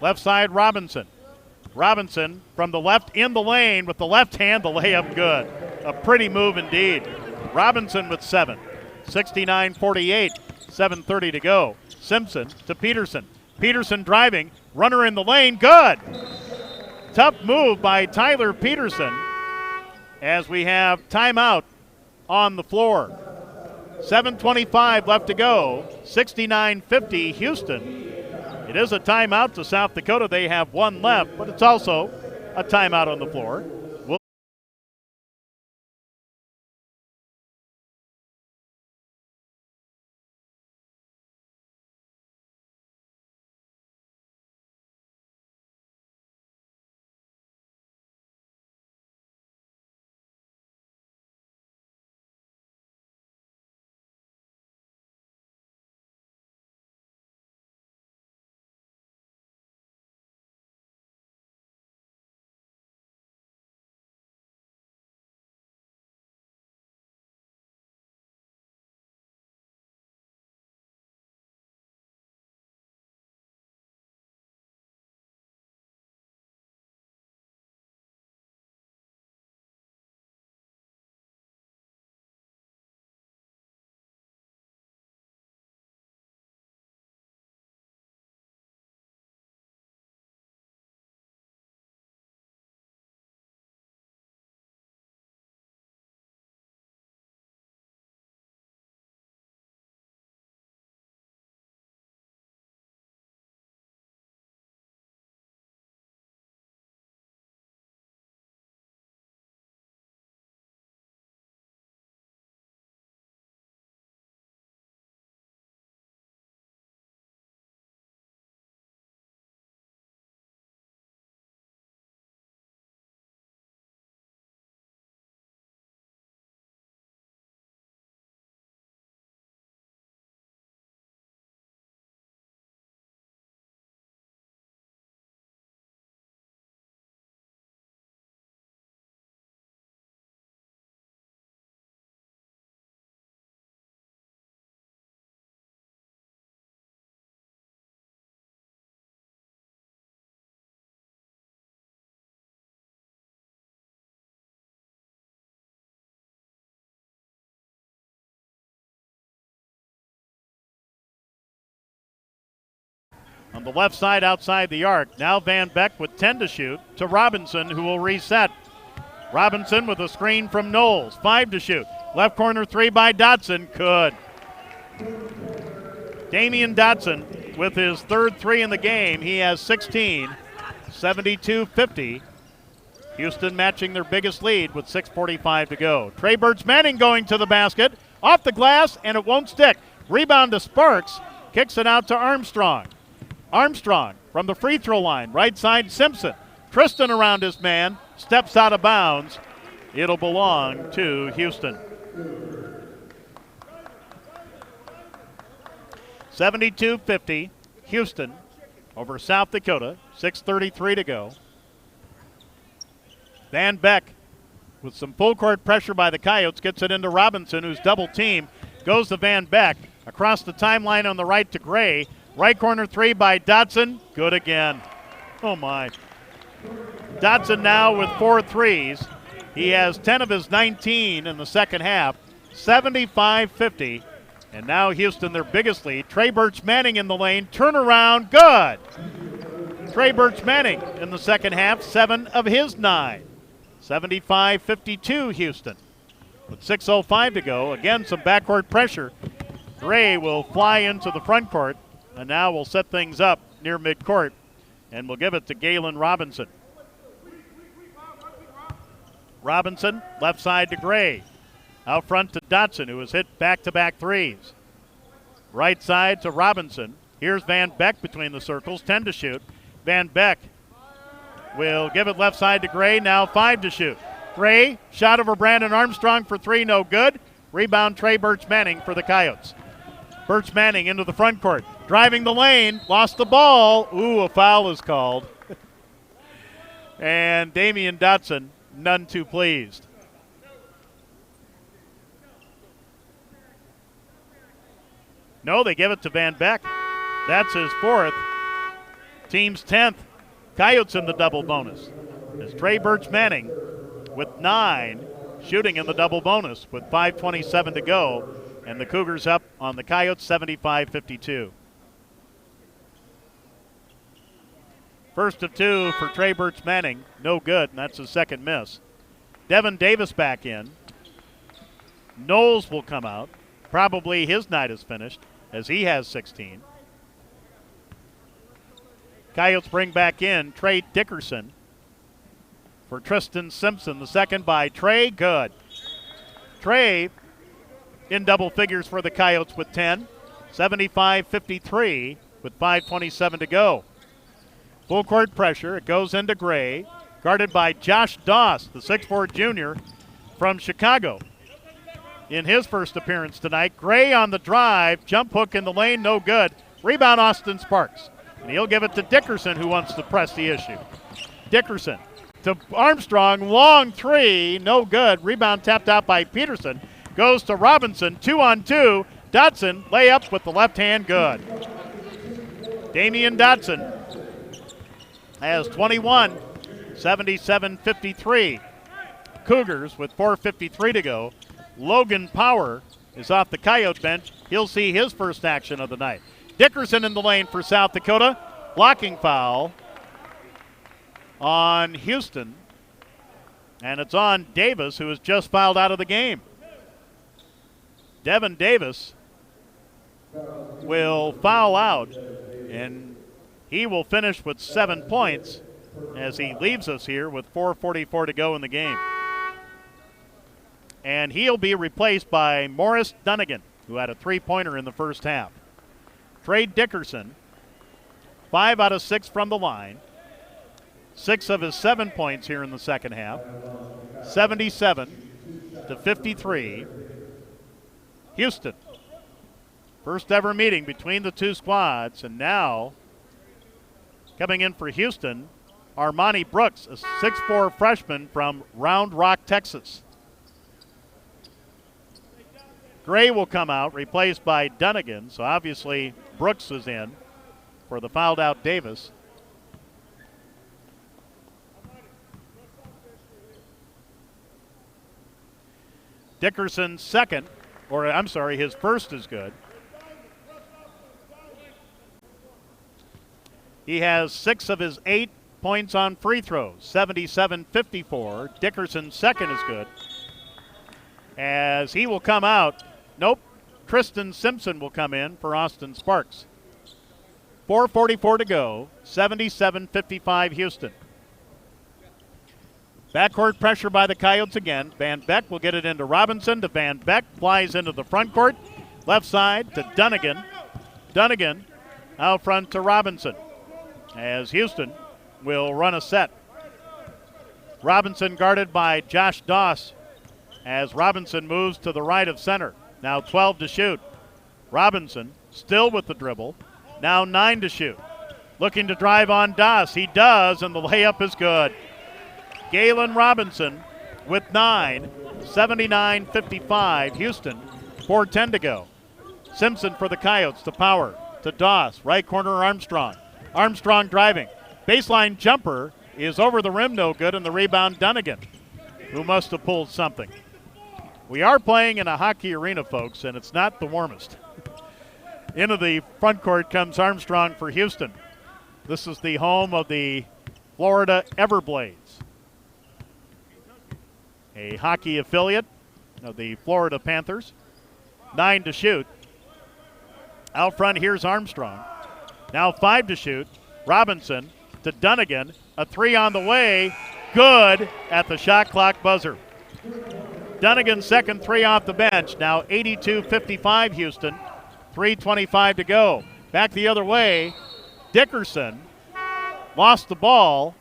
Left side, Robinson. Robinson from the left in the lane with the left hand, the layup good. A pretty move indeed. Robinson with 7, 69-48, 7:30 to go. Simpson to Peterson. Peterson driving, runner in the lane, good. Tough move by Tyler Peterson as we have timeout on the floor. 7:25 left to go, 69-50 Houston. It is a timeout to South Dakota. They have one left, but it's also a timeout on the floor. On the left side outside the arc, now Van Beck with 10 to shoot to Robinson, who will reset. Robinson with a screen from Knowles, 5 to shoot. Left corner three by Dotson, good. Damian Dotson with his third three in the game. He has 16, 72-50. Houston matching their biggest lead with 6:45 to go. Trey Birch Manning going to the basket, off the glass, and it won't stick. Rebound to Sparks, kicks it out to Armstrong. Armstrong from the free throw line, right side Simpson. Tristan around his man, steps out of bounds. It'll belong to Houston. 72-50, Houston over South Dakota, 6:33 to go. Van Beck with some full court pressure by the Coyotes, gets it into Robinson, who's double teamed, goes to Van Beck, across the timeline on the right to Gray. Right corner three by Dotson, good again. Oh my. Dotson now with 4 threes. He has 10 of his 19 in the second half, 75-50. And now Houston, their biggest lead. Trey Birch Manning in the lane, turnaround, good. Trey Birch Manning in the second half, 7 of his 9, 75-52 Houston. With 6:05 to go, again some backcourt pressure. Gray will fly into the front court, and now we'll set things up near midcourt, and we'll give it to Galen Robinson. Robinson, left side to Gray. Out front to Dotson, who has hit back-to-back threes. Right side to Robinson. Here's Van Beck between the circles, 10 to shoot. Van Beck will give it left side to Gray, now 5 to shoot. Gray, shot over Brandon Armstrong for 3, no good. Rebound Trey Birch Manning for the Coyotes. Birch Manning into the front court, driving the lane, lost the ball. Ooh, a foul is called. And Damian Dotson, none too pleased. No, they give it to Van Beck. That's his 4th. Team's 10th. Coyotes in the double bonus. As Trey Birch Manning with 9 shooting in the double bonus with 5:27 to go. And the Cougars up on the Coyotes 75-52. First of 2 for Trey Birch Manning. No good, and that's his 2nd miss. Devin Davis back in. Knowles will come out. Probably his night is finished as he has 16. Coyotes bring back in Trey Dickerson for Tristan Simpson. The second by Trey, good. Trey in double figures for the Coyotes with 10. 75-53 with 5:27 to go. Full court pressure. It goes into Gray, guarded by Josh Doss, the 6'4 junior from Chicago. In his first appearance tonight, Gray on the drive, jump hook in the lane, no good. Rebound Austin Sparks. And he'll give it to Dickerson, who wants to press the issue. Dickerson to Armstrong, long 3, no good. Rebound tapped out by Peterson. Goes to Robinson, 2-on-2. Dotson, layup with the left hand, good. Damian Dotson has 21, 77-53. Cougars with 4:53 to go. Logan Power is off the Coyote bench. He'll see his first action of the night. Dickerson in the lane for South Dakota. Blocking foul on Houston. And it's on Davis, who has just fouled out of the game. Devin Davis will foul out, and he will finish with 7 points as he leaves us here with 4:44 to go in the game. And he'll be replaced by Morris Dunnigan, who had a 3-pointer in the first half. Trey Dickerson, 5 out of 6 from the line. 6 of his 7 points here in the second half. 77-53. Houston. First ever meeting between the two squads, and now coming in for Houston, Armani Brooks, a 6'4 freshman from Round Rock, Texas. Gray will come out, replaced by Dunnigan, so obviously Brooks is in for the fouled out Davis. Dickerson's second, or I'm sorry, his first is good. He has 6 of his 8 points on free throws, 77-54. Dickerson's second is good. As he will come out, nope, Tristan Simpson will come in for Austin Sparks. 4:44 to go, 77-55 Houston. Backcourt pressure by the Coyotes again. Van Beck will get it into Robinson. To Van Beck, flies into the front court. Left side to Dunnigan. Dunnigan out front to Robinson. As Houston will run a set. Robinson guarded by Josh Doss as Robinson moves to the right of center. Now 12 to shoot. Robinson still with the dribble. Now 9 to shoot. Looking to drive on Doss. He does, and the layup is good. Galen Robinson with 9, 79-55 Houston, 4:10 to go. Simpson for the Coyotes to Power, to Doss, right corner Armstrong. Armstrong driving. Baseline jumper is over the rim, no good, and the rebound Dunnigan, who must have pulled something. We are playing in a hockey arena, folks, and it's not the warmest. Into the front court comes Armstrong for Houston. This is the home of the Florida Everblades. a hockey affiliate of the Florida Panthers. 9 to shoot. Out front, here's Armstrong. Now 5 to shoot. Robinson to Dunnigan. A 3 on the way. Good at the shot clock buzzer. Dunnigan's second 3 off the bench. Now 82-55 Houston. 3:25 to go. Back the other way. Dickerson lost the ball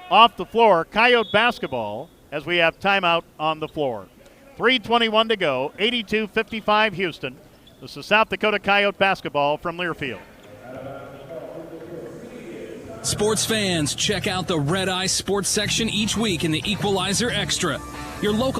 off the floor. Coyote basketball as we have timeout on the floor. 3:21 to go. 82-55 Houston. This is South Dakota Coyote basketball from Learfield. Sports fans, check out the Red Eye Sports section each week in the Equalizer Extra. Your local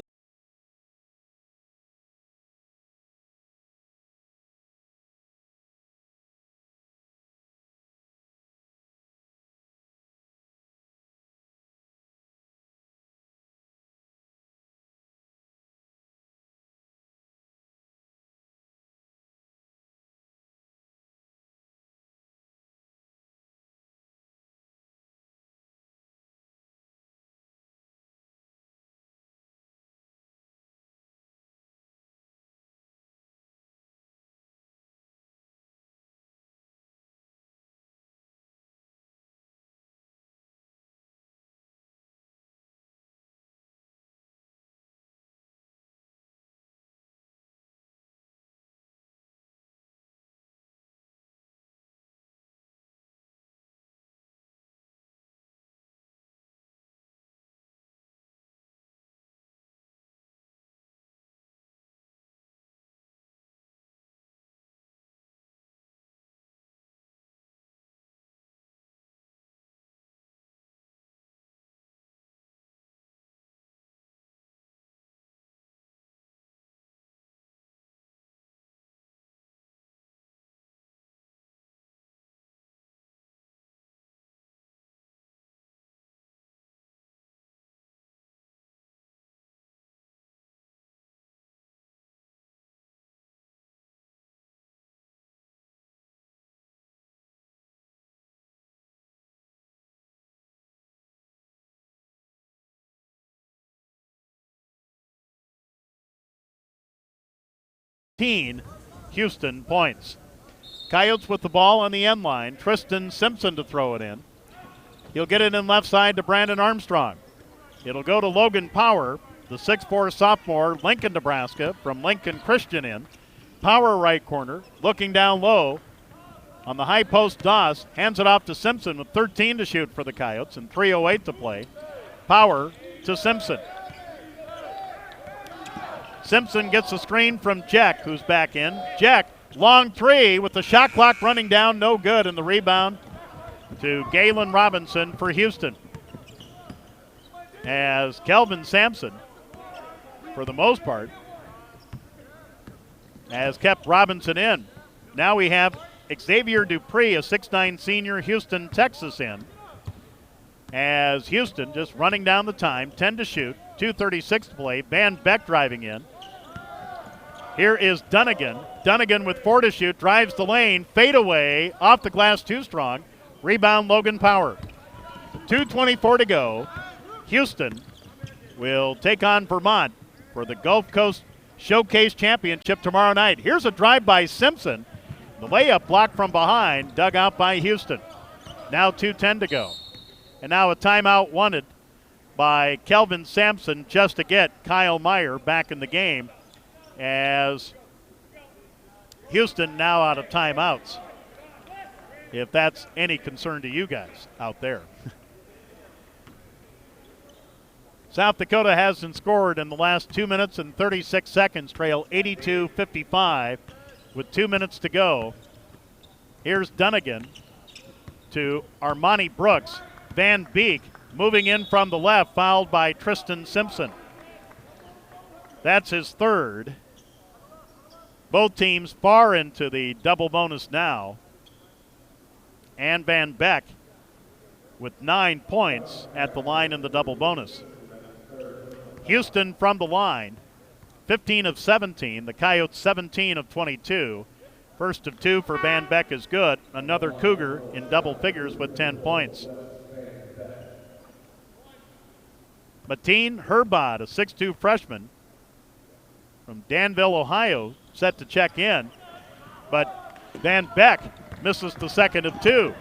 Houston points. Coyotes with the ball on the end line. Tristan Simpson to throw it in. He'll get it in left side to Brandon Armstrong. It'll go to Logan Power, the 6'4 sophomore, Lincoln, Nebraska, from Lincoln Christian in. Power right corner, looking down low on the high post. Doss hands it off to Simpson with 13 to shoot for the Coyotes and 3:08 to play. Power to Simpson. Simpson gets a screen from Jack, who's back in. Jack, long three with the shot clock running down, no good, and the rebound to Galen Robinson for Houston. As Kelvin Sampson, for the most part, has kept Robinson in. Now we have Xavier Dupree, a 6'9 senior, Houston, Texas, in. As Houston just running down the time, 10 to shoot, 2:36 to play. Van Beck driving in. Here is Dunnigan. Dunnigan with 4 to shoot, drives the lane, fade away, off the glass, too strong. Rebound Logan Power. 2:24 to go. Houston will take on Vermont for the Gulf Coast Showcase Championship tomorrow night. Here's a drive by Simpson. The layup blocked from behind, dug out by Houston. Now 2:10 to go. And now a timeout wanted by Kelvin Sampson just to get Kyle Meyer back in the game, as Houston now out of timeouts, if that's any concern to you guys out there. South Dakota hasn't scored in the last 2 minutes and 36 seconds, trail 82-55 with 2 minutes to go. Here's Dunnigan to Armani Brooks. Van Beek moving in from the left, fouled by Tristan Simpson. That's his third. Both teams far into the double bonus now. And Van Beck with 9 points at the line in the double bonus. Houston from the line, 15 of 17. The Coyotes 17 of 22. First of 2 for Van Beck is good. Another Cougar in double figures with 10 points. Mateen Herbod, a 6'2 freshman from Danville, Ohio, set to check in. But Van Beck misses the second of two.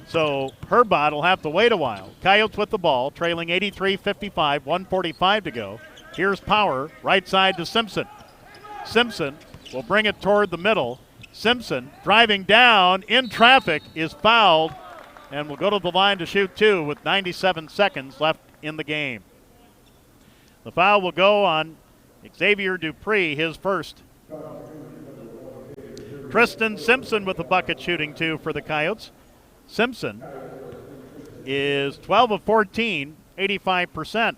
So Herbod will have to wait a while. Coyotes with the ball, trailing 83-55, 1:45 to go. Here's Power, right side to Simpson. Simpson will bring it toward the middle. Simpson, driving down in traffic, is fouled and will go to the line to shoot two with 97 seconds left in the game. The foul will go on Xavier Dupree, his first. Tristan Simpson with the bucket, shooting two for the Coyotes. Simpson is 12 of 14, 85%.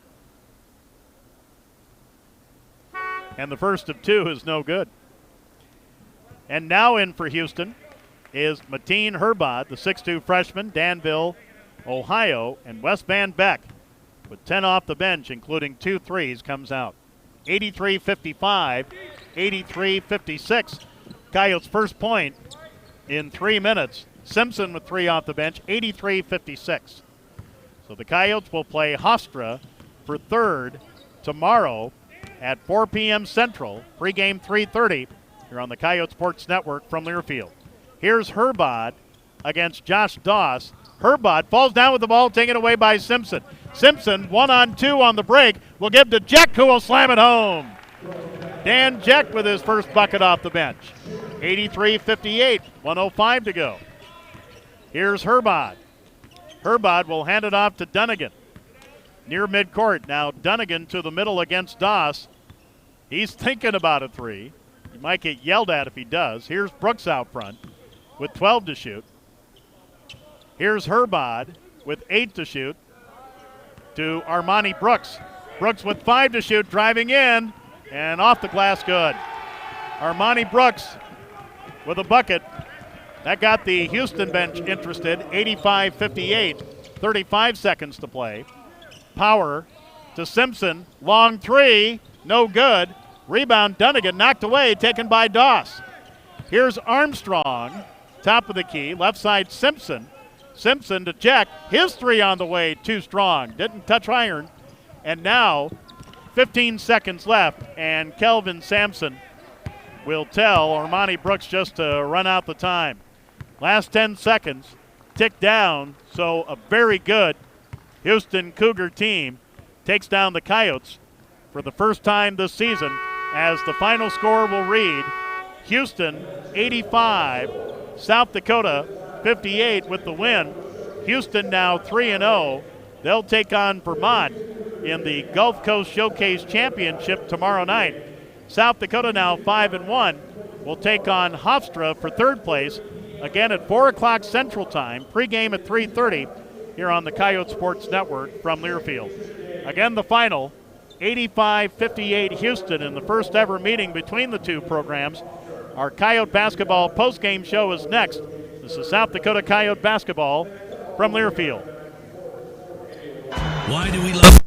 And the first of two is no good. And now in for Houston is Mateen Herbod, the 6'2 freshman, Danville, Ohio, and Wes Van Beck with 10 off the bench, including 2 threes, comes out. 83-55, 83-56. Coyotes' first point in 3 minutes. Simpson with 3 off the bench, 83-56. So the Coyotes will play Hofstra for third tomorrow at 4 p.m. Central, pregame 3:30 here on the Coyote Sports Network from Learfield. Here's Herbod against Josh Doss. Herbod falls down with the ball, taken away by Simpson. Simpson, 1-on-2 on the break, will give to Jeck, who will slam it home. Dan Jeck with his first bucket off the bench. 83-58, 1:05 to go. Here's Herbod. Herbod will hand it off to Dunnigan. Near midcourt, now Dunnigan to the middle against Doss. He's thinking about a three. He might get yelled at if he does. Here's Brooks out front with 12 to shoot. Here's Herbod with 8 to shoot to Armani Brooks. Brooks with 5 to shoot, driving in, and off the glass, good. Armani Brooks with a bucket. That got the Houston bench interested. 85-58, 35 seconds to play. Power to Simpson, long three, no good. Rebound, Dunnigan, knocked away, taken by Doss. Here's Armstrong, top of the key, left side Simpson. Simpson to Jeck, his three on the way, too strong, didn't touch iron. And now, 15 seconds left, and Kelvin Sampson will tell Armani Brooks just to run out the time. Last 10 seconds, tick down, so a very good Houston Cougar team takes down the Coyotes for the first time this season, as the final score will read Houston 85, South Dakota 58 with the win. Houston now 3-0. They'll take on Vermont in the Gulf Coast Showcase Championship tomorrow night. South Dakota now 5-1 will take on Hofstra for third place, again at 4 o'clock Central Time, pregame at 3:30 here on the Coyote Sports Network from Learfield. Again, the final, 85-58 Houston in the first ever meeting between the two programs. Our Coyote basketball postgame show is next. This is South Dakota Coyote basketball from Learfield. Why do we love